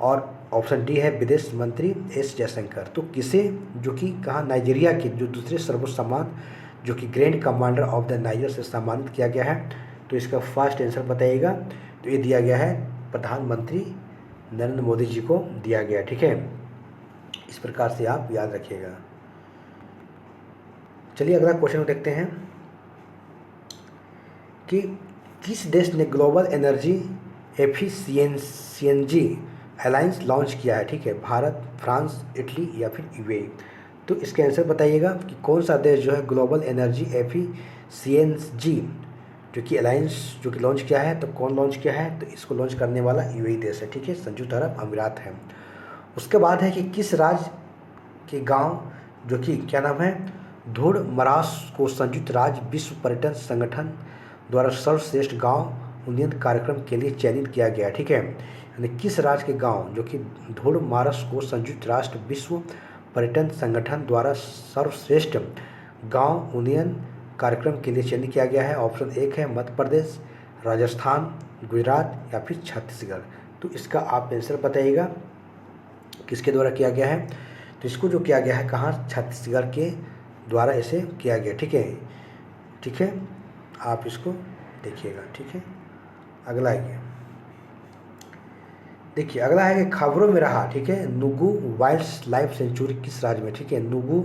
और ऑप्शन डी है विदेश मंत्री एस जयशंकर। तो किसे जो कि कहाँ नाइजीरिया के जो दूसरे सर्वोच्च सम्मान जो कि grand commander of the niger से सम्मानित किया गया है? तो इसका फर्स्ट आंसर बताइएगा। तो ये दिया गया है प्रधानमंत्री नरेंद्र मोदी जी को दिया गया। ठीक है, इस प्रकार से आप याद रखिएगा। चलिए अगला क्वेश्चन देखते हैं कि किस देश ने global energy efficiency alliance launch किया है? ठीक है, भारत, फ्रांस, इटली या फिर यूएई? तो इसके आंसर बताइएगा कि कौन सा देश जो है ग्लोबल एनर्जी एफिशिएंसी जो कि अलायंस जो कि लॉन्च किया है? तो कौन लॉन्च किया है? तो इसको लॉन्च करने वाला यूएई देश है। ठीक है, संयुक्त अरब अमीरात है। उसके बाद है कि किस राज्य के गांव जो कि क्या नाम है धूड़ मरास को संयुक्त राज्य विश्व पर्यटन संगठन द्वारा सर्वश्रेष्ठ गांव उन्नयन कार्यक्रम के लिए चयनित किया गया? ठीक है, यानी किस राज्य के गांव जो कि धूड़ मारस को संयुक्त राष्ट्र विश्व पर्यटन संगठन द्वारा सर्वश्रेष्ठ गांव उन्नयन कार्यक्रम के लिए चयनित किया गया है? ऑप्शन एक है मध्य प्रदेश, राजस्थान, गुजरात या फिर छत्तीसगढ़? तो इसका आप आंसर बताइएगा किसके द्वारा किया गया है? तो इसको जो किया गया है कहाँ? छत्तीसगढ़ के द्वारा इसे किया गया। ठीक है, ठीक है, आप इसको देखिएगा। ठीक है, अगला है देखिए, अगला है कि खबरों में रहा। ठीक है, नुगु वाइल्ड लाइफ सेंचुरी किस राज्य में? ठीक है, नुगु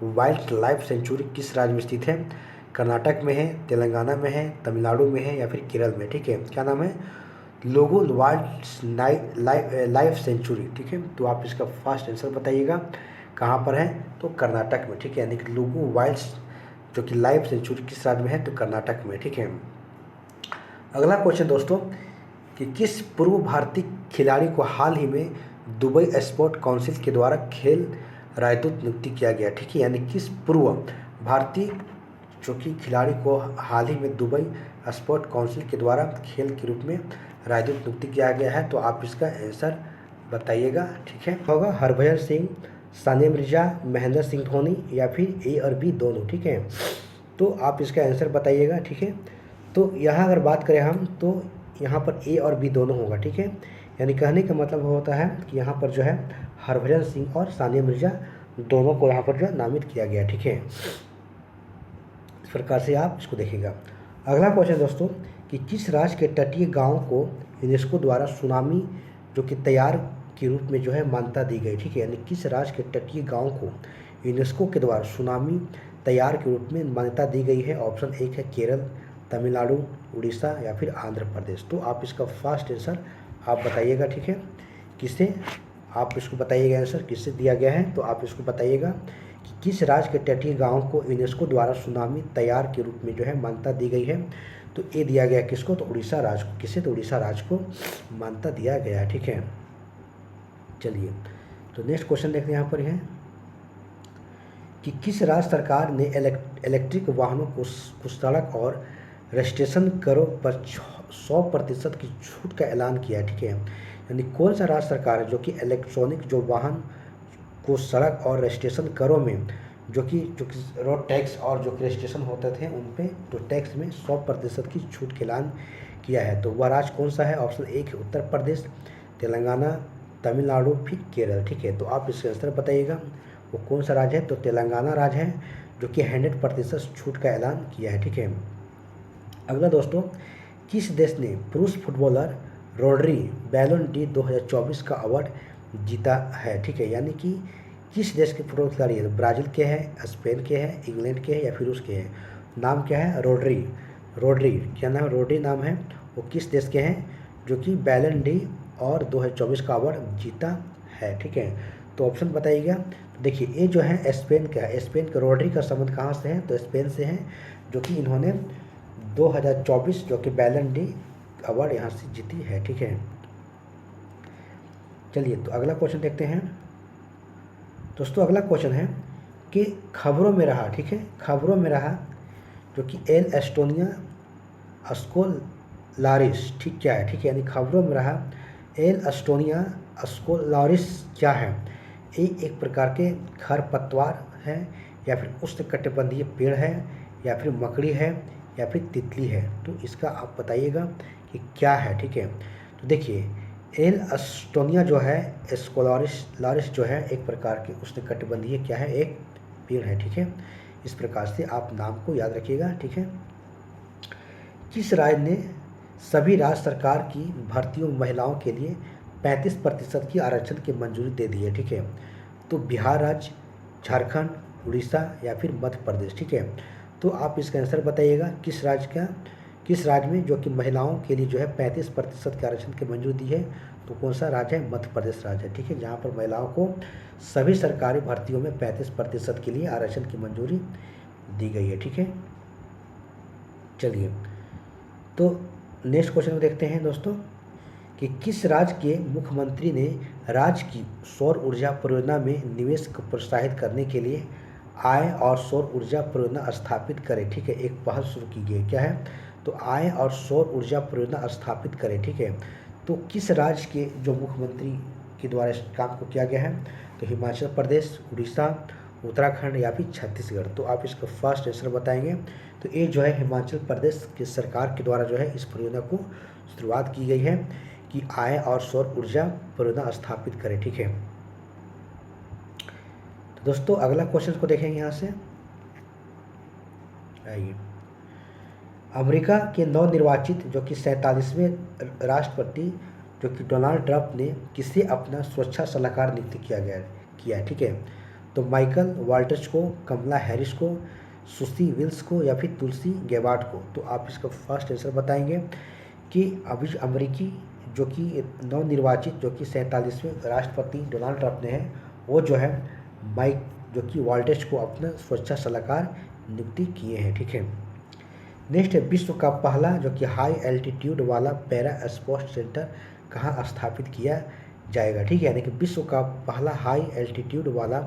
वाइल्ड लाइफ सेंचुरी किस राज्य में स्थित है? कर्नाटक में है, तेलंगाना में है, तमिलनाडु में है या फिर केरल में? ठीक है, क्या नाम है? लोगो वाइल्ड लाइफ सेंचुरी। ठीक है, तो आप इसका फर्स्ट आंसर बताइएगा कहाँ पर है? तो कर्नाटक में। ठीक है, यानी कि लोगो वाइल्ड जो कि लाइफ सेंचुरी किस राज्य में है? तो कर्नाटक में। ठीक है, अगला क्वेश्चन दोस्तों कि किस पूर्व भारतीय खिलाड़ी को हाल ही में दुबई स्पोर्ट काउंसिल के द्वारा खेल राजदूत नियुक्ति किया गया? ठीक है, यानी किस पूर्व भारतीय जो कि खिलाड़ी को हाल ही में दुबई स्पोर्ट काउंसिल के द्वारा खेल के रूप में राजदूत नियुक्ति किया गया है? तो आप इसका आंसर बताइएगा। ठीक है, होगा हरभजन सिंह, सानिया मिर्जा, महेंद्र सिंह धोनी या फिर ए और बी दोनों? ठीक है, तो आप इसका आंसर बताइएगा। ठीक है, तो यहाँ अगर बात करें हम तो यहाँ पर ए और बी दोनों होगा। ठीक है, यानी कहने का मतलब होता है कि यहाँ पर जो है हरभजन सिंह और सानिया मिर्जा दोनों को यहाँ पर जो है नामित किया गया। ठीक है, इस प्रकार से आप इसको देखिएगा। अगला क्वेश्चन दोस्तों कि किस राज्य के तटीय गाँव को यूनेस्को द्वारा सुनामी जो कि तैयार के रूप में जो है मान्यता दी गई? ठीक है, यानी किस राज्य के तटीय गाँव को यूनेस्को के द्वारा सुनामी तैयार के रूप में मान्यता दी गई है? ऑप्शन एक है केरल, तमिलनाडु, उड़ीसा या फिर आंध्र प्रदेश? तो आप इसका फर्स्ट आंसर आप बताइएगा। ठीक है, किससे आप इसको बताइएगा आंसर किससे दिया गया है? तो आप इसको बताइएगा कि किस राज्य के तटीय गाँव को यूनेस्को द्वारा सुनामी तैयार के रूप में जो है मान्यता दी गई है? तो ये दिया गया किसको? तो उड़ीसा राज्य को। किसे? तो उड़ीसा राज्य को मान्यता दिया गया है। ठीक है, चलिए तो नेक्स्ट क्वेश्चन देखते हैं यहाँ पर है कि किस राज्य सरकार ने इलेक्ट्रिक वाहनों को सड़क और रजिस्ट्रेशन करों पर 100% की छूट का ऐलान किया? ठीक है, यानी कौन सा राज्य सरकार है जो कि इलेक्ट्रॉनिक जो वाहन को सड़क और रजिस्ट्रेशन करों में जो कि रोड टैक्स और जो रजिस्ट्रेशन होते थे उन पे जो टैक्स में 100% की छूट का ऐलान किया है? तो वह राज्य कौन सा है? ऑप्शन एक है उत्तर प्रदेश, तेलंगाना, तमिलनाडु फिर केरल। ठीक है, तो आप इसका आंसर बताइएगा वो कौन सा राज्य है? तो तेलंगाना राज्य है जो कि 100% छूट का ऐलान किया है। ठीक है, अगला दोस्तों किस देश ने पुरुष फुटबॉलर रोड्री बैलोन डी 2024 का अवार्ड जीता है, ठीक है। यानी कि किस देश के फुटबॉल खिलाड़ी है, तो ब्राज़ील के हैं, स्पेन के हैं, इंग्लैंड के हैं या फिर उसके हैं। नाम क्या है, रोड्री। रोड्री क्या नाम, रोड्री नाम है। वो किस देश के हैं, जो कि बैलन डी और 2024 का अवार्ड जीता है, ठीक है। तो ऑप्शन बताइएगा। देखिए ये जो है स्पेन का है, स्पेन का। रोड्री का संबंध कहाँ से है, तो स्पेन से है, जो कि इन्होंने 2024 जो कि बैलन डी अवार्ड यहाँ से जीती है, ठीक है। चलिए तो अगला क्वेश्चन देखते हैं दोस्तों। अगला क्वेश्चन है कि खबरों में रहा, ठीक है, खबरों में रहा जो कि एल एस्टोनिया स्कोलारिस, ठीक क्या है, ठीक है। यानी खबरों में रहा एल एस्टोनिया स्कोलारिस क्या है। ये एक प्रकार के खरपतवार है या फिर उष्णकटिबंधीय पेड़ है या फिर मकड़ी है या फिर तितली है। तो इसका आप बताइएगा कि क्या है, ठीक है। तो देखिए एल एस्टोनिया जो है स्कोलारिस जो है एक प्रकार के उष्णकटिबंधीय क्या है, एक पेड़ है, ठीक है। इस प्रकार से आप नाम को याद रखिएगा, ठीक है। किस राज्य ने सभी राज्य सरकार की भर्तियों में महिलाओं के लिए 35% की आरक्षण की मंजूरी दे दी है, ठीक है। तो बिहार राज्य, झारखंड, उड़ीसा या फिर मध्य प्रदेश, ठीक है। तो आप इसका आंसर बताइएगा किस राज्य में जो कि महिलाओं के लिए जो है 35% के आरक्षण की मंजूरी दी है। तो कौन सा राज्य है, मध्य प्रदेश राज्य है, ठीक है, जहाँ पर महिलाओं को सभी सरकारी भर्तियों में 35% के लिए आरक्षण की मंजूरी दी गई है, ठीक है। चलिए तो नेक्स्ट क्वेश्चन को देखते हैं दोस्तों कि किस राज्य के मुख्यमंत्री ने राज्य की सौर ऊर्जा परियोजना में निवेश को प्रोत्साहित करने के लिए आय और सौर ऊर्जा परियोजना स्थापित करें, ठीक है, एक पहल शुरू की गई। क्या है, तो आय और सौर ऊर्जा परियोजना स्थापित करें, ठीक है। तो किस राज्य के जो मुख्यमंत्री के द्वारा इस काम को किया गया है, तो हिमाचल प्रदेश, उड़ीसा, उत्तराखंड या फिर छत्तीसगढ़। तो आप इसका फर्स्ट आंसर बताएंगे। तो ये जो है हिमाचल प्रदेश की सरकार के द्वारा जो है इस परियोजना को शुरुआत की गई है कि आय और सौर ऊर्जा परियोजना स्थापित करें, ठीक है। तो दोस्तों अगला क्वेश्चन को देखेंगे यहाँ से, आइए। अमेरिका के नवनिर्वाचित जो कि 47वें राष्ट्रपति जो कि डोनाल्ड ट्रंप ने किसे अपना सुरक्षा सलाहकार नियुक्त किया है, ठीक है। तो माइकल वाल्टर्स को, कमला हैरिस को, सुसी विल्स को या फिर तुलसी गेबार्ड को। तो आप इसका फर्स्ट आंसर बताएंगे कि अभी अमेरिकी जो कि नवनिर्वाचित जो कि 47वें राष्ट्रपति डोनाल्ड ट्रंप ने है, वो जो है माइक जो कि वाल्टर्स को अपना सुरक्षा सलाहकार नियुक्ति किए हैं, ठीक है। नेक्स्ट है विश्व का पहला जो कि हाई एल्टीट्यूड वाला पैरा स्पोर्ट्स सेंटर कहाँ स्थापित किया जाएगा, ठीक है। यानी कि विश्व का पहला हाई एल्टीट्यूड वाला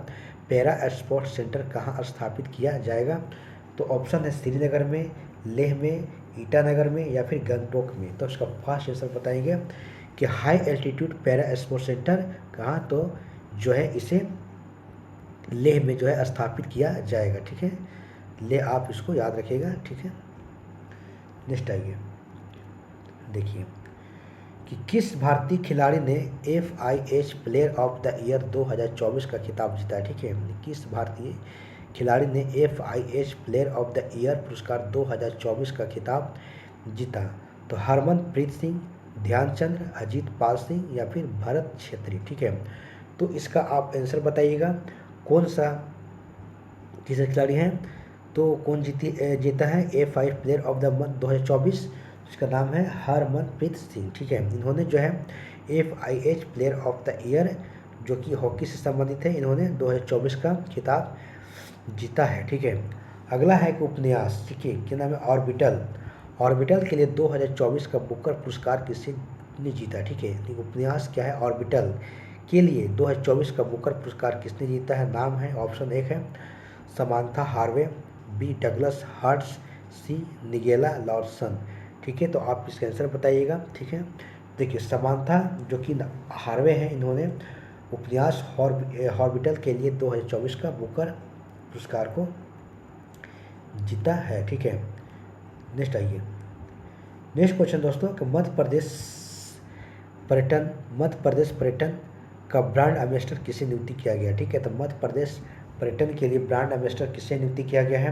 पैरा स्पोर्ट्स सेंटर कहाँ स्थापित किया जाएगा। तो ऑप्शन है श्रीनगर में, लेह में, ईटानगर में या फिर गंगटोक में। तो इसका फर्स्ट आंसर बताएंगे कि high altitude para sports centre कहाँ, तो जो है इसे लेह में जो है स्थापित किया जाएगा, ठीक है। लेह आप इसको याद रखिएगा, ठीक है। नेक्स्ट आइए, देखिए कि किस भारतीय खिलाड़ी ने FIH player of the year 2024 का खिताब जीता है, ठीक है। किस भारतीय खिलाड़ी ने FIH player of the year पुरस्कार 2024 का खिताब जीता। तो हरमनप्रीत सिंह, ध्यानचंद्र, अजीत पाल सिंह या फिर भरत छेत्री, ठीक है। तो इसका आप आंसर बताइएगा कौन सा किस खिलाड़ी हैं, तो कौन जीता है FIH player of the month 2024। इसका नाम है हरमनप्रीत सिंह, ठीक है। इन्होंने जो है FIH player of the year जो कि हॉकी से संबंधित है, इन्होंने 2024 का खिताब जीता है, ठीक है। अगला है कि उपन्यास, ठीक है, क्या नाम है, ऑर्बिटल के लिए 2024 का बुकर पुरस्कार किसने जीता, ठीक है। उपन्यास क्या है, ऑर्बिटल के लिए 2024 का बुकर पुरस्कार किसने जीता है। नाम है, ऑप्शन एक है Samantha Harvey, B Douglas Hurts, C Nigella Lawson, ठीक है। तो आप इसका आंसर बताइएगा, ठीक है। देखिए समांथा जो कि हार्वे हैं, इन्होंने उपन्यास ऑर्बिटल के लिए 2024 का बुकर पुरस्कार को जीता है, ठीक है। नेक्स्ट आइए, नेक्स्ट क्वेश्चन दोस्तों कि मध्य प्रदेश पर्यटन का ब्रांड एम्बेसडर किसे नियुक्त किया गया, ठीक है। तो मध्य प्रदेश पर्यटन के लिए ब्रांड एम्बेसडर किसे नियुक्त किया गया है।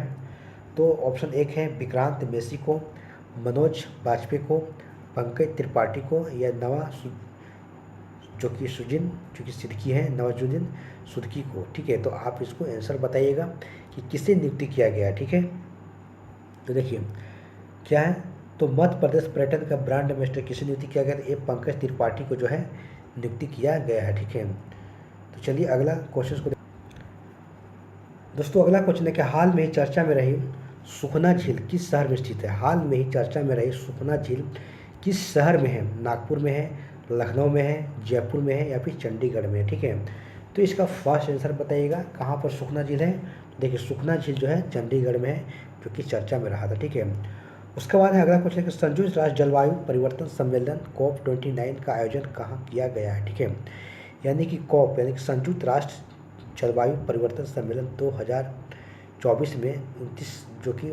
तो ऑप्शन एक है विक्रांत मेसी को, मनोज बाजपेयी को, पंकज त्रिपाठी को या जो कि सिद्दीकी है, नवाजुद्दीन सिद्दीकी को। ठीक है, तो आप इसको आंसर बताइएगा कि किसे नियुक्ति किया गया है। ठीक है, तो देखिए क्या है, तो मध्य प्रदेश पर्यटन का ब्रांड एम्बेसडर किसे नियुक्ति किया गया, तो ये पंकज त्रिपाठी को जो है नियुक्ति किया गया है। ठीक है, तो चलिए अगला क्वेश्चन को दोस्तों, अगला क्वेश्चन है कि हाल में ही चर्चा में रही सुखना झील किस शहर में स्थित है। हाल में ही चर्चा में रही सुखना झील किस शहर में है, नागपुर में है, लखनऊ में है, जयपुर में है या फिर चंडीगढ़ में है। ठीक है, तो इसका फर्स्ट आंसर बताइएगा कहाँ पर सुखना झील है। देखिए सुखना झील जो है चंडीगढ़ में है, जो कि चर्चा में रहा था। ठीक है, उसके बाद है अगला क्वेश्चन कि संयुक्त राष्ट्र जलवायु परिवर्तन सम्मेलन COP29 का आयोजन कहाँ किया गया है। ठीक है, यानी कि COP यानी कि संयुक्त राष्ट्र जलवायु परिवर्तन सम्मेलन 2024 में 29 जो कि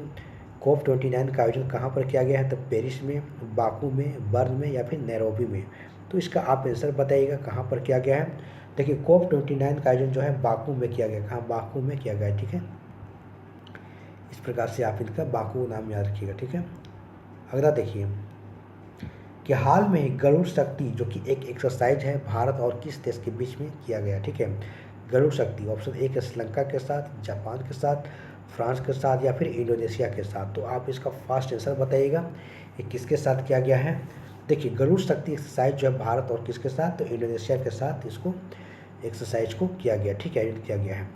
COP29 का आयोजन कहाँ पर किया गया है, तो पेरिस में, बाकू में, बर्न में या फिर नैरोबी में। तो इसका आप आंसर बताइएगा कहाँ पर किया गया है। देखिए COP29 का आयोजन जो है बाकू में किया गया, कहाँ, बाकू में किया गया है। ठीक है, इस प्रकार से आप इनका बाकू नाम याद रखिएगा। ठीक है, अगला देखिए कि हाल में ही गरुड़ शक्ति जो कि एक एक्सरसाइज है भारत और किस देश के बीच में किया गया। ठीक है, गरुड़ शक्ति ऑप्शन ए है श्रीलंका के साथ, जापान के साथ, फ्रांस के साथ या फिर इंडोनेशिया के साथ। तो आप इसका फास्ट आंसर बताइएगा ये किसके साथ किया गया है। देखिए गरुड़ शक्ति एक्सरसाइज जो है भारत और किसके साथ, तो इंडोनेशिया के साथ इसको एक्सरसाइज को किया गया। ठीक है, आयोजित किया गया है।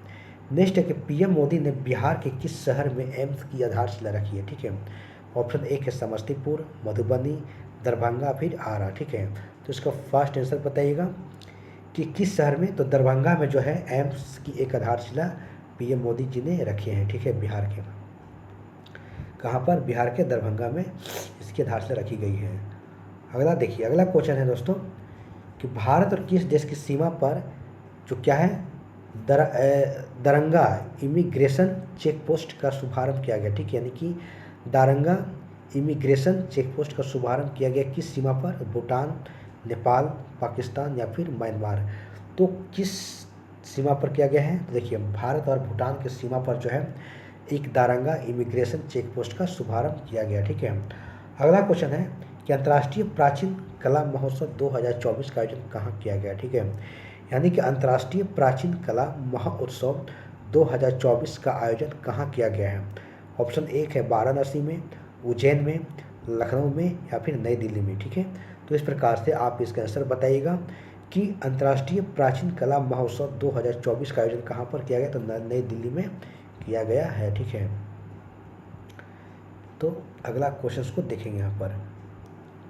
नेक्स्ट है कि पीएम मोदी ने बिहार के किस शहर में एम्स की आधारशिला रखी है। ठीक है, ऑप्शन ए है समस्तीपुर, मधुबनी, दरभंगा फिर आरा। ठीक है, तो इसका फास्ट आंसर बताइएगा कि किस शहर में, तो दरभंगा में जो है एम्स की एक आधारशिला पीएम मोदी जी ने रखे हैं। ठीक है, बिहार के कहाँ पर, बिहार के दरभंगा में इसकी आधारशिला रखी गई है। अगला देखिए, अगला क्वेश्चन है दोस्तों कि भारत और किस देश की सीमा पर जो क्या है दारंगा इमिग्रेशन चेक पोस्ट का शुभारंभ किया गया। ठीक है, यानी कि दारंगा इमिग्रेशन चेक पोस्ट का शुभारंभ किया गया किस सीमा पर, भूटान, नेपाल, पाकिस्तान या फिर म्यांमार। तो किस सीमा पर किया गया है, तो देखिए भारत और भूटान की सीमा पर जो है एक दारंगा इमिग्रेशन चेक पोस्ट का शुभारंभ किया गया। ठीक है, अगला क्वेश्चन है कि अंतर्राष्ट्रीय प्राचीन कला महोत्सव 2024 का आयोजन कहाँ किया गया। ठीक है, यानी कि अंतर्राष्ट्रीय प्राचीन कला महोत्सव 2024 का आयोजन कहाँ किया गया है। ऑप्शन एक है वाराणसी में, उज्जैन में, लखनऊ में या फिर नई दिल्ली में। ठीक है, तो इस प्रकार से आप इसका आंसर बताइएगा कि अंतर्राष्ट्रीय प्राचीन कला महोत्सव 2024 का आयोजन कहाँ पर किया गया, तो नई दिल्ली में किया गया है। ठीक है, तो अगला क्वेश्चन को देखेंगे यहाँ पर।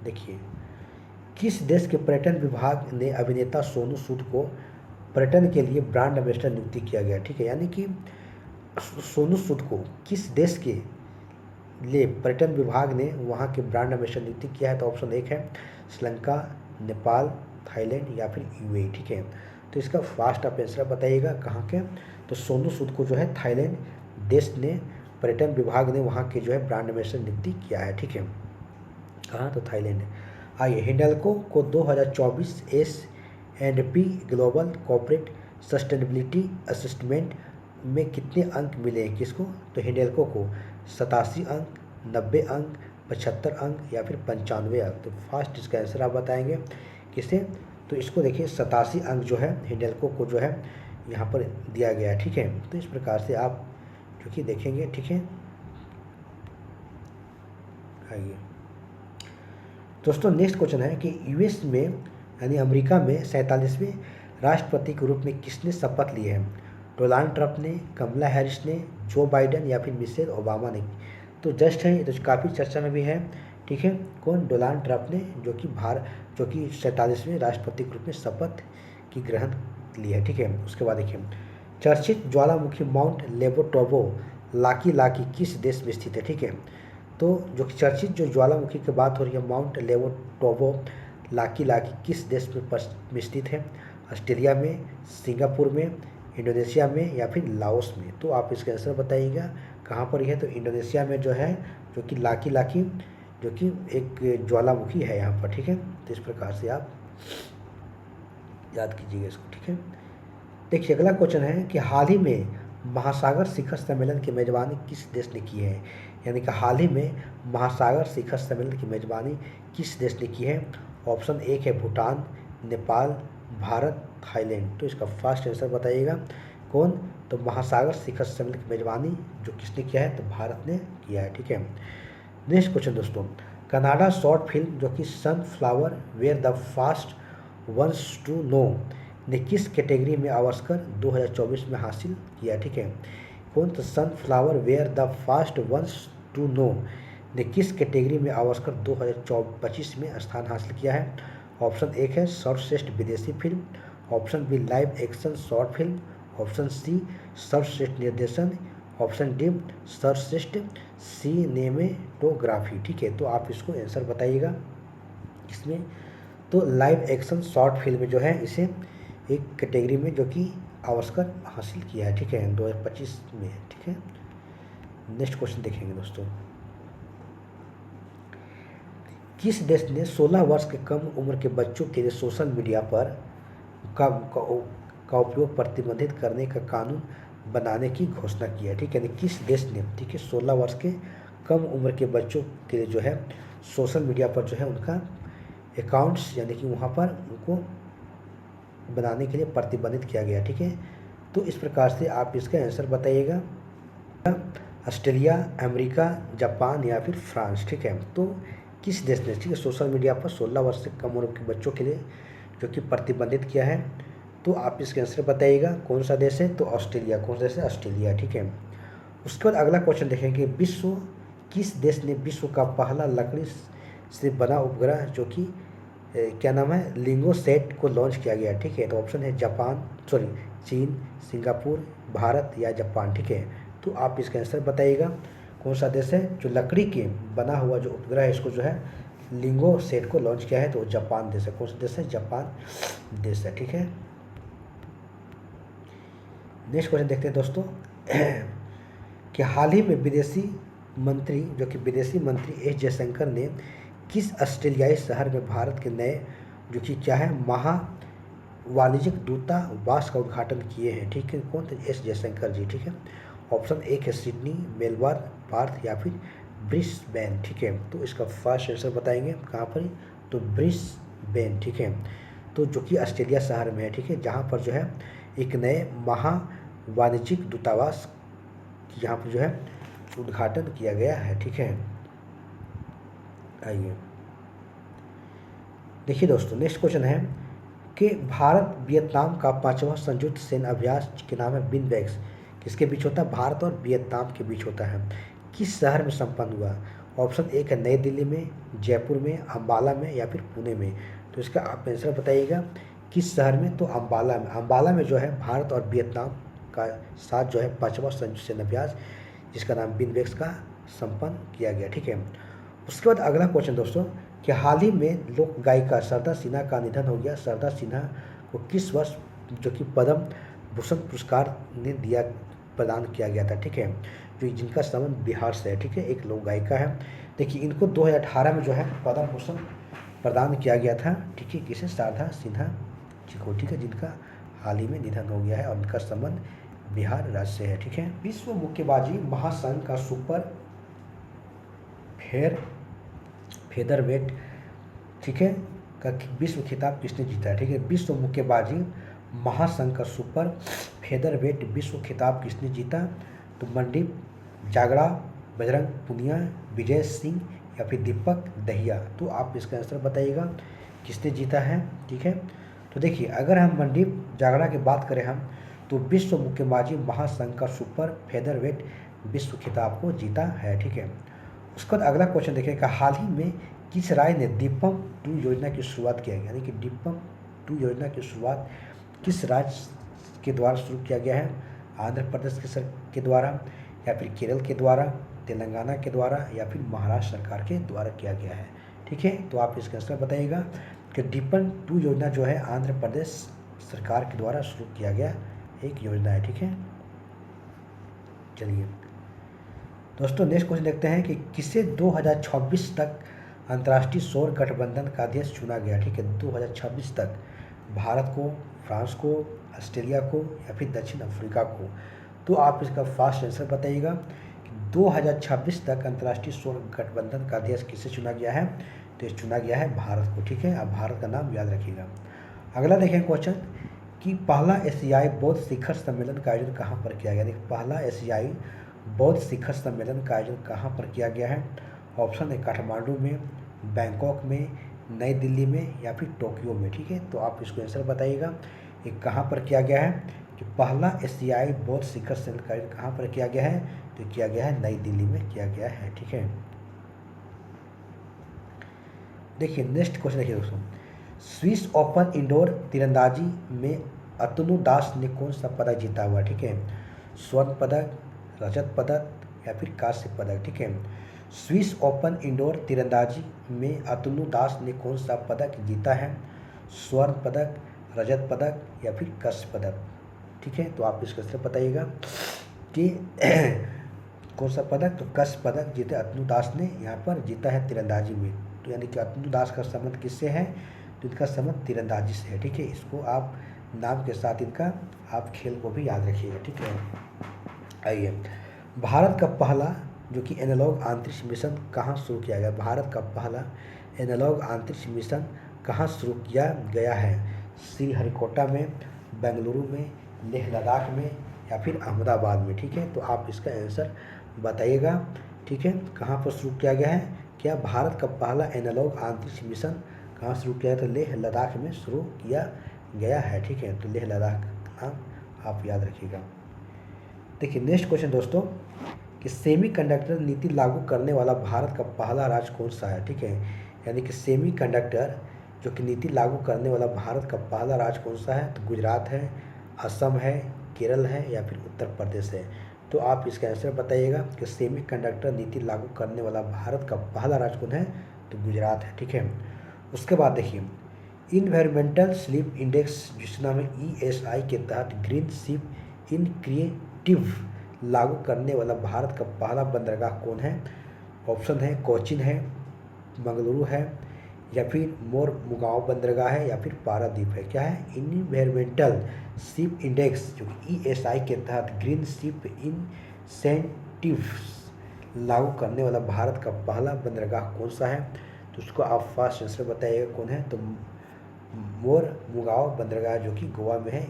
देखिए किस देश के पर्यटन विभाग ने अभिनेता सोनू सूद को पर्यटन के लिए ब्रांड एम्बेसडर नियुक्ति किया गया। ठीक है, यानी कि सोनू सूद को किस देश के लिए पर्यटन विभाग ने वहाँ के ब्रांड एम्बेसडर नियुक्ति किया है, तो ऑप्शन एक है श्रीलंका, नेपाल, थाईलैंड या फिर यूएई। ठीक है, तो इसका फास्ट आप आंसर बताइएगा कहाँ के, तो सोनू सूद को जो है थाईलैंड देश ने पर्यटन विभाग ने वहाँ के जो है ब्रांड एम्बेसडर नियुक्ति किया है। ठीक है, कहाँ, तो थाईलैंड। आइए हिंडाल्को को 2024 S&P global corporate sustainability assessment में कितने अंक मिले हैं किसको, तो हिंडाल्को को 87 अंक, 90 अंक, 75 अंक या फिर 95 अंक। तो फास्ट इसका आंसर आप बताएंगे किसे, तो इसको देखिए 87 अंक जो है हिंडाल्को को जो है यहाँ पर दिया गया है। ठीक है, तो इस प्रकार से आप जो कि देखेंगे। ठीक है, आइए दोस्तों नेक्स्ट क्वेश्चन है कि यूएस में यानी अमेरिका में 47वें राष्ट्रपति के रूप में किसने शपथ ली है। डोनाल्ड ट्रंप ने, कमला हैरिस ने, जो बाइडेन या फिर मिशेल ओबामा ने। तो जस्ट है, तो काफ़ी चर्चा में भी है। ठीक है, कौन, डोनाल्ड ट्रंप ने, जो कि 47वें राष्ट्रपति के रूप में शपथ की ग्रहण ली है। ठीक है, उसके बाद देखिए चर्चित ज्वालामुखी माउंट लेबोटोबो लाकी लाकी किस देश में स्थित है। ठीक है, तो जो चर्चित जो ज्वालामुखी की बात हो रही है माउंट लेबोटोबो लाकी लाकी किस देश में स्थित है, ऑस्ट्रेलिया में, सिंगापुर में, इंडोनेशिया में या फिर लाओस में। तो आप इसका आंसर बताइएगा कहाँ पर है, तो इंडोनेशिया में जो है जो कि लाकी लाकी जो कि एक ज्वालामुखी है यहाँ पर। ठीक है, तो इस प्रकार से आप याद कीजिएगा इसको। ठीक है, देखिए अगला क्वेश्चन है कि हाल ही में महासागर शिखर सम्मेलन की मेज़बानी किस देश ने की है? यानी कि हाल ही में महासागर शिखर सम्मेलन की मेज़बानी किस देश ने की है? ऑप्शन एक है भूटान, नेपाल, भारत, थाईलैंड। तो इसका फर्स्ट आंसर बताइएगा कौन? तो महासागर शिखर सम्मेलन की मेज़बानी जो किसने किया है? तो भारत ने किया है, ठीक है। नेक्स्ट क्वेश्चन दोस्तों, कनाडा शॉर्ट फिल्म जो कि sunflower were the first ones to know ने किस कैटेगरी में ऑस्कर 2024 में हासिल किया, ठीक है। कौन? तो sunflower were the first ones to know ने किस कैटेगरी में ऑस्कर 2025 में स्थान हासिल किया है? ऑप्शन एक है सर्वश्रेष्ठ विदेशी film, option B live action short film, option C सर्वश्रेष्ठ निर्देशन, ऑप्शन डी सर्वश्रेष्ठ सिनेमेटोग्राफी, ठीक है। तो आप इसको आंसर बताइएगा इसमें। तो लाइव एक्शन शॉर्ट फिल्म जो है इसे एक कैटेगरी में जो कि ऑस्कर हासिल किया है, ठीक है, 2025 में, ठीक है। नेक्स्ट क्वेश्चन देखेंगे दोस्तों, किस देश ने 16 वर्ष के कम उम्र के बच्चों के लिए सोशल मीडिया पर का उपयोग प्रतिबंधित करने का कानून बनाने की घोषणा की है, ठीक है। किस देश ने, ठीक है, 16 वर्ष के कम उम्र के बच्चों के लिए जो है सोशल मीडिया पर जो है उनका अकाउंट्स यानी कि वहाँ पर उनको बनाने के लिए प्रतिबंधित किया गया, ठीक है। तो इस प्रकार से आप इसका आंसर बताइएगा, ऑस्ट्रेलिया, अमेरिका, जापान या फिर फ्रांस, ठीक है। तो किस देश ने, ठीक है, सोशल मीडिया पर 16 वर्ष से कम उम्र के बच्चों के लिए जो कि प्रतिबंधित किया है? तो आप इसके आंसर बताइएगा कौन सा देश है? तो ऑस्ट्रेलिया। कौन सा देश है? ऑस्ट्रेलिया, ठीक है। उसके बाद अगला क्वेश्चन देखेंगे, किस देश ने विश्व का पहला लकड़ी से बना उपग्रह जो कि क्या नाम है, लिंगोसेट को लॉन्च किया गया, ठीक है। तो ऑप्शन है चीन, सिंगापुर, भारत या जापान, ठीक है। तो आप इसका आंसर बताइएगा कौन सा देश है जो लकड़ी के बना हुआ जो उपग्रह है इसको जो है लिंगोसेट को लॉन्च किया है? तो जापान देश है। कौन सा देश है? जापान देश है, ठीक है। नेक्स्ट क्वेश्चन देखते हैं दोस्तों कि हाल ही में विदेशी मंत्री एस जयशंकर ने किस ऑस्ट्रेलियाई शहर में भारत के नए जो कि क्या है महा वाणिज्यिक दूतावास का उद्घाटन किए हैं, ठीक है। कौन? तो एस जयशंकर जी, ठीक है। ऑप्शन एक है सिडनी, मेलबर्न, पर्थ या फिर ब्रिस्बेन, ठीक है। तो इसका फर्स्ट आंसर बताएंगे कहाँ पर? तो ब्रिस्बेन, ठीक है। तो जो कि ऑस्ट्रेलिया शहर में है, ठीक है, जहाँ पर जो है एक नए महा वाणिज्यिक दूतावास यहाँ पर जो है उद्घाटन किया गया है, ठीक है। आइए देखिए दोस्तों, नेक्स्ट क्वेश्चन है कि भारत वियतनाम का 5वां संयुक्त सैन्य अभ्यास के नाम है बिनबैक्स किसके बीच होता है? भारत और वियतनाम के बीच होता है। किस शहर में संपन्न हुआ? ऑप्शन एक है नई दिल्ली में, जयपुर में, अम्बाला में या फिर पुणे में। तो इसका आप आंसर बताइएगा किस शहर में? तो अम्बाला में। अम्बाला में जो है भारत और वियतनाम का साथ जो है 5वां संयुक्त सैन्य अभ्यास जिसका नाम बिनबैक्स का संपन्न किया गया, ठीक है। उसके बाद अगला क्वेश्चन दोस्तों कि हाल ही में लोक गायिका शारदा सिन्हा का निधन हो गया। शारदा सिन्हा को किस वर्ष जो कि पद्म भूषण पुरस्कार ने प्रदान किया गया था, ठीक है, जो जिनका संबंध बिहार से है, ठीक है, एक लोक गायिका है। देखिए इनको 2018 में जो है पद्म भूषण प्रदान किया गया था, ठीक है, किसे? शारदा सिन्हा जी को, ठीक है, जिनका हाल ही में निधन हो गया है और उनका संबंध बिहार राज्य से है, ठीक है। विश्व मुक्केबाजी महासंघ का सुपर फेदरवेट, ठीक है, का विश्व खिताब किसने जीता है? ठीक है, विश्व मुक्केबाजी महासंघ का सुपर फेदरवेट विश्व खिताब किसने जीता? तो मनदीप जागड़ा, बजरंग पुनिया, विजय सिंह या फिर दीपक दहिया। तो आप इसका आंसर बताइएगा किसने जीता है, ठीक है। तो देखिए अगर हम मनदीप जागड़ा की बात करें हम तो विश्व मुक्केबाजी महासंघ का सुपर फेदरवेट विश्व खिताब को जीता है, ठीक है। उसके बाद अगला क्वेश्चन देखिएगा, हाल ही में किस राज्य ने दीपम 2 योजना की शुरुआत किया गया? यानी कि दीपम 2 योजना की शुरुआत किस राज्य के द्वारा शुरू किया गया है? आंध्र प्रदेश के द्वारा या फिर केरल के द्वारा, तेलंगाना के द्वारा या फिर महाराष्ट्र सरकार के द्वारा किया गया है, ठीक है। तो आप इसका आंसर बताइएगा कि दीपम 2 योजना जो है आंध्र प्रदेश सरकार के द्वारा शुरू किया गया एक योजना है, ठीक है। चलिए दोस्तों नेक्स्ट क्वेश्चन देखते हैं कि किसे 2026 तक अंतर्राष्ट्रीय सौर गठबंधन का अध्यक्ष चुना गया, ठीक है। 2026 तक भारत को, फ्रांस को, ऑस्ट्रेलिया को या फिर दक्षिण अफ्रीका को। तो आप इसका फास्ट आंसर बताइएगा कि 2026 तक अंतर्राष्ट्रीय सौर गठबंधन का अध्यक्ष किसे चुना गया है? तो ये चुना गया है भारत को, ठीक है। अब भारत का नाम याद रखिएगा। अगला देखें क्वेश्चन कि पहला एशियाई बौद्ध शिखर सम्मेलन का आयोजन कहाँ पर किया गया? देखिए पहला एशियाई बौद्ध शिखर सम्मेलन का आयोजन कहाँ पर किया गया है? ऑप्शन है काठमांडू में, बैंकॉक में, नई दिल्ली में या फिर टोक्यो में, ठीक है। तो आप इसको आंसर बताइएगा कि कहाँ पर किया गया है। कि पहला एशियाई बौद्ध शिखर सम्मेलन का आयोजन कहाँ पर किया गया है? तो किया गया है नई दिल्ली में किया गया है, ठीक है। देखिए नेक्स्ट क्वेश्चन देखिए दोस्तों, स्विस ओपन इंडोर तीरंदाजी में अतनु दास ने कौन सा पदक जीता हुआ? ठीक है, स्वर्ण पदक, रजत पदक या फिर कांस्य पदक, ठीक है। स्विस ओपन इंडोर तीरंदाजी में अतनु दास ने कौन सा पदक जीता है? स्वर्ण पदक, रजत पदक या फिर कांस्य पदक, ठीक है। तो आप इसका आंसर बताइएगा कि कौन सा पदक? तो कांस्य पदक जीते अतनु दास ने यहाँ पर जीता है तीरंदाजी में। तो यानी कि अतनु दास का संबंध किससे है? तो इनका संबंध तीरंदाजी से है, ठीक है। इसको आप नाम के साथ इनका आप खेल को भी याद रखिएगा, ठीक है। आइए, भारत का पहला जो कि एनालॉग अंतरिक्ष मिशन कहाँ शुरू किया गया? भारत का पहला एनालॉग अंतरिक्ष मिशन कहाँ शुरू किया गया है? श्रीहरिकोटा में, बेंगलुरु में, लेह लद्दाख में या फिर अहमदाबाद में, ठीक है। तो आप इसका आंसर बताइएगा, ठीक है। कहाँ पर शुरू किया गया है? क्या भारत का पहला एनालॉग अंतरिक्ष मिशन कहाँ शुरू किया है? तो लेह लद्दाख में शुरू किया गया है, ठीक है। तो लेह लद्दाख का नाम आप याद रखिएगा। देखिए नेक्स्ट क्वेश्चन दोस्तों कि सेमीकंडक्टर नीति लागू करने वाला भारत का पहला राज्य कौन सा है? ठीक है, यानी कि सेमीकंडक्टर जो कि नीति लागू करने वाला भारत का पहला राज्य कौन सा है? तो गुजरात है, असम है, केरल है या फिर उत्तर प्रदेश है। तो आप इसका आंसर बताइएगा कि सेमीकंडक्टर नीति लागू करने वाला भारत का पहला राज्य कौन है? तो गुजरात है, ठीक है। उसके बाद देखिए इन्वायरमेंटल स्लीप इंडेक्स जिसका नाम है ESI के तहत ग्रीन शिप इनिशिएटिव लागू करने वाला भारत का पहला बंदरगाह कौन है? ऑप्शन है कोचीन है, मंगलुरु है या फिर मोरमुगांव बंदरगाह है या फिर पारादीप है। क्या है? इन्वायरमेंटल शिप इंडेक्स जो कि ESI के तहत ग्रीन शिप इंसेंटिव्स लागू करने वाला भारत का पहला बंदरगाह कौन सा है? तो उसको आप फास्ट आंसर बताइएगा कौन है? तो मोरमुगांव बंदरगाह जो कि गोवा में है,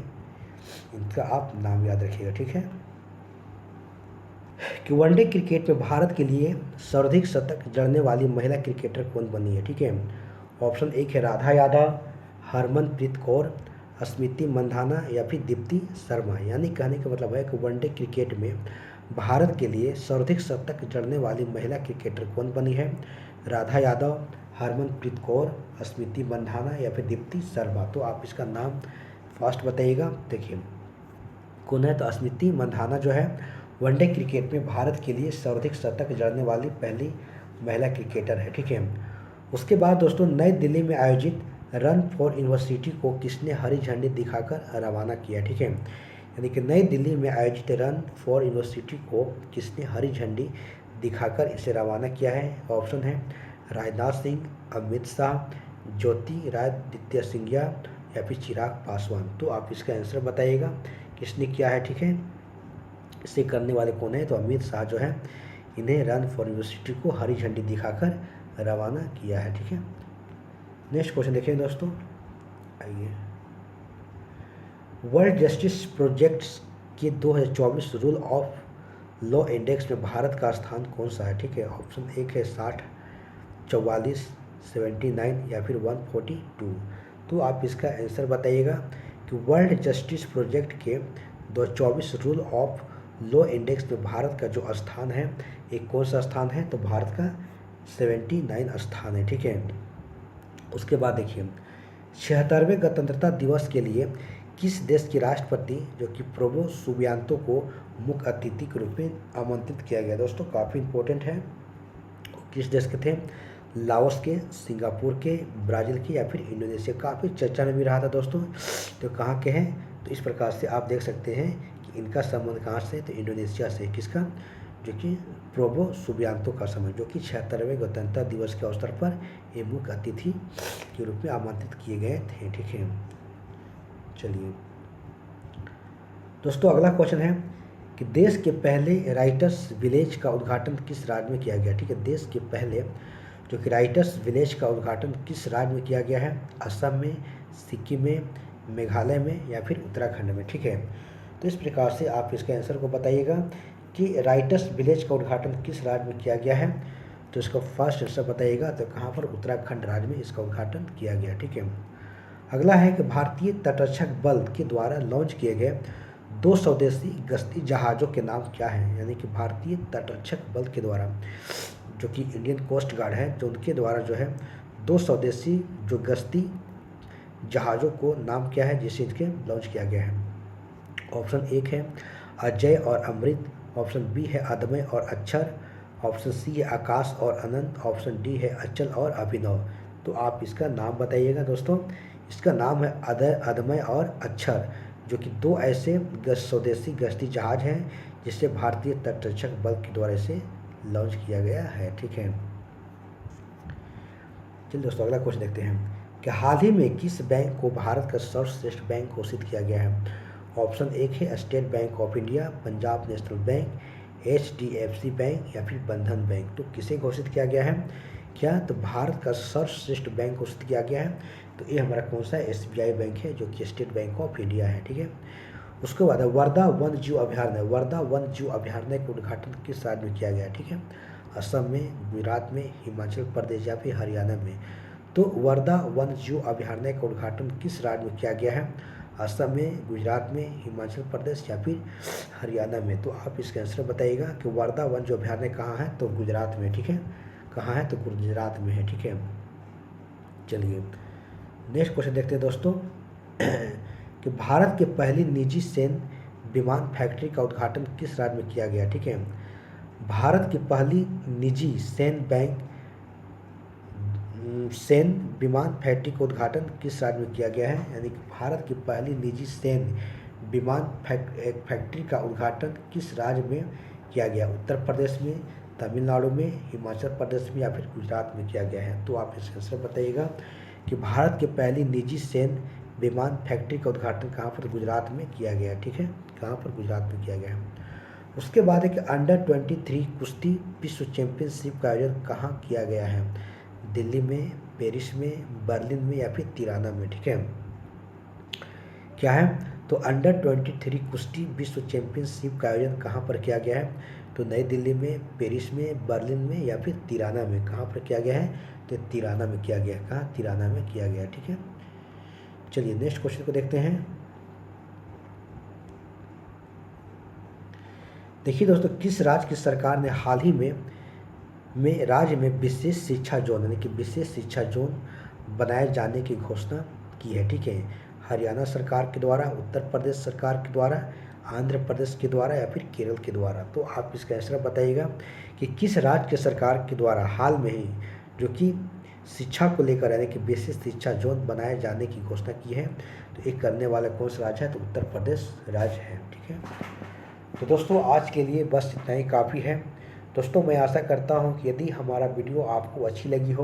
इनका आप नाम याद रखिएगा, ठीक है। कि वनडे क्रिकेट में भारत के लिए सर्वाधिक शतक जड़ने वाली महिला क्रिकेटर कौन बनी है? ठीक है, ऑप्शन एक है राधा यादव, हरमनप्रीत कौर, स्मृति मंधाना या फिर दीप्ति शर्मा। यानी कहने का मतलब है कि वनडे क्रिकेट में भारत के लिए सर्वाधिक शतक जड़ने वाली महिला क्रिकेटर कौन बनी है? राधा यादव, हरमनप्रीत कौर, स्मृति मंधाना या फिर दीप्ति शर्मा। तो आप इसका नाम फास्ट बताइएगा। देखिए कौन है? तो स्मृति मंधाना जो है वनडे क्रिकेट में भारत के लिए सर्वाधिक शतक जड़ने वाली पहली महिला क्रिकेटर है, ठीक है। उसके बाद दोस्तों नई दिल्ली में आयोजित रन फॉर यूनिवर्सिटी को किसने हरी झंडी दिखाकर रवाना किया? ठीक है, यानी कि नई दिल्ली में आयोजित रन फॉर यूनिवर्सिटी को किसने हरी झंडी दिखाकर इसे रवाना किया है? ऑप्शन है राजनाथ सिंह, अमित शाह, ज्योतिरादित्य सिंधिया या फिर चिराग पासवान। तो आप इसका आंसर बताइएगा किसने किया है, ठीक है। इसे करने वाले कौन है? तो अमित शाह जो है इन्हें रन फॉर यूनिवर्सिटी को हरी झंडी दिखाकर रवाना किया है, ठीक है। नेक्स्ट क्वेश्चन देखिए दोस्तों, आइए। वर्ल्ड जस्टिस प्रोजेक्ट्स के 2024 रूल ऑफ लॉ इंडेक्स में भारत का स्थान कौन सा है? ठीक है, ऑप्शन एक है 60, 44, 79 या फिर 142। तो आप इसका आंसर बताइएगा कि वर्ल्ड जस्टिस प्रोजेक्ट के 2024 रूल ऑफ लॉ इंडेक्स में भारत का जो स्थान है एक कौन सा स्थान है? तो भारत का 79 स्थान है, ठीक है। उसके बाद देखिए 76वें गणतंत्रता दिवस के लिए किस देश के राष्ट्रपति जो कि प्रोबो सुबियांतो को मुख्य अतिथि के रूप में आमंत्रित किया गया? दोस्तों काफ़ी इंपॉर्टेंट है। किस देश के थे? लाओस के, सिंगापुर के, ब्राज़ील के या फिर इंडोनेशिया। काफ़ी चर्चा में भी रहा था दोस्तों। तो कहाँ के हैं? तो इस प्रकार से आप देख सकते हैं कि इनका संबंध कहाँ से? तो इंडोनेशिया से। किसका? जो कि प्रोबो सुबियांतो का संबंध, जो कि 76वें गणतंत्रता दिवस के अवसर पर ये मुख्य अतिथि के रूप में आमंत्रित किए गए थे, ठीक है। चलिए दोस्तों अगला क्वेश्चन है कि देश के पहले राइटर्स विलेज का उद्घाटन किस राज्य में किया गया। ठीक है, देश के पहले जो कि राइटर्स विलेज का उद्घाटन किस राज्य में किया गया है। असम में, सिक्किम में, मेघालय में या फिर उत्तराखंड में। ठीक है, तो इस प्रकार से आप इसके आंसर को बताइएगा कि राइटर्स विलेज का उद्घाटन किस राज्य में किया गया है। तो इसका फर्स्ट आंसर बताइएगा, तो कहाँ पर, उत्तराखंड राज्य में इसका उद्घाटन किया गया। ठीक है, अगला है कि भारतीय तटरक्षक बल के द्वारा लॉन्च किए गए 2 स्वदेशी गश्ती जहाज़ों के नाम क्या हैं। यानी कि भारतीय तटरक्षक बल के द्वारा, जो कि इंडियन कोस्ट गार्ड है, जो उनके द्वारा जो है 2 स्वदेशी जो गश्ती जहाज़ों को नाम क्या है जिसे इनके लॉन्च किया गया है। ऑप्शन 1 है अजय और अमृत, ऑप्शन बी है अदमय और अक्षर, ऑप्शन सी है आकाश और अनंत, ऑप्शन डी है अचल और अभिनव। तो आप इसका नाम बताइएगा दोस्तों। इसका नाम है अदमय और अक्षर, जो कि 2 ऐसे स्वदेशी गश्ती जहाज हैं जिसे भारतीय तटरक्षक बल के द्वारा इसे लॉन्च किया गया है। ठीक है, चलिए दोस्तों अगला क्वेश्चन देखते हैं कि हाल ही में किस बैंक को भारत का सर्वश्रेष्ठ बैंक घोषित किया गया है। ऑप्शन 1 है state bank of India, Punjab national bank, HDFC bank या फिर बंधन बैंक। तो किसे घोषित किया गया है क्या, तो भारत का सर्वश्रेष्ठ बैंक घोषित किया गया है। तो ये हमारा कौन सा है, SBI बैंक है, जो कि स्टेट बैंक ऑफ इंडिया है। ठीक है, उसके बाद वर्धा वन्य जीव अभ्यारण्य, वर्धा वन्य जीव अभ्यारण्य का उद्घाटन किस राज्य में किया गया। ठीक है, असम में, गुजरात में, हिमाचल प्रदेश या फिर हरियाणा में। तो वर्धा वन्य जीव अभ्यारण्य का उद्घाटन किस राज्य में किया गया है। असम में, गुजरात में, हिमाचल प्रदेश या फिर हरियाणा में। तो आप इसका आंसर बताइएगा कि वर्धा वन्य जीव अभ्यारण्य कहाँ है, तो गुजरात में। ठीक है, कहाँ है, तो गुजरात में है। ठीक है, चलिए नेक्स्ट क्वेश्चन देखते हैं दोस्तों कि भारत के पहली निजी सैन्य विमान फैक्ट्री का उद्घाटन किस राज्य में किया गया। ठीक है, भारत की पहली निजी सैन्य विमान फैक्ट्री का उद्घाटन किस राज्य में किया गया है। यानी कि भारत की पहली निजी सैन्य विमान फैक्ट्री का उद्घाटन किस राज्य में किया गया। उत्तर प्रदेश में, तमिलनाडु में, हिमाचल प्रदेश में या फिर गुजरात में किया गया है। तो आप इसका आंसर बताइएगा कि भारत की पहली निजी सैन्य विमान फैक्ट्री का उद्घाटन कहाँ पर, गुजरात में किया गया। ठीक है, कहाँ पर, गुजरात में किया गया है। उसके बाद है कि अंडर 23 कुश्ती विश्व चैंपियनशिप का आयोजन कहाँ किया गया है। दिल्ली में, पेरिस में, बर्लिन में या फिर तिराना में। ठीक है, क्या है, तो अंडर 23 कुश्ती विश्व चैंपियनशिप का आयोजन कहाँ पर किया गया है। तो नई दिल्ली में, पेरिस में, बर्लिन में या फिर तिराना में। कहाँ पर किया गया है, तो तिराना में किया गया है। कहाँ, तिराना में किया गया है। ठीक है, चलिए नेक्स्ट क्वेश्चन को देखते हैं। देखिए दोस्तों, किस राज्य की सरकार ने हाल ही में राज्य में विशेष शिक्षा जोन, यानी कि विशेष शिक्षा जोन बनाए जाने की घोषणा की है। ठीक है, हरियाणा सरकार के द्वारा, उत्तर प्रदेश सरकार के द्वारा, आंध्र प्रदेश के द्वारा या फिर केरल के द्वारा। तो आप इसका आंसर बताइएगा कि किस राज्य के सरकार के द्वारा हाल में ही जो कि शिक्षा को लेकर, यानी कि विशेष शिक्षा जोन बनाए जाने की घोषणा की है। तो एक करने वाला कौन सा राज्य है, तो उत्तर प्रदेश राज्य है। ठीक है, तो दोस्तों आज के लिए बस इतना ही काफ़ी है। दोस्तों मैं आशा करता हूं कि यदि हमारा वीडियो आपको अच्छी लगी हो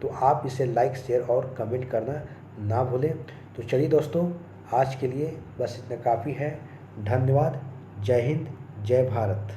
तो आप इसे लाइक, शेयर और कमेंट करना ना भूलें। तो चलिए दोस्तों, आज के लिए बस इतना काफ़ी है। धन्यवाद। जय हिंद, जय भारत।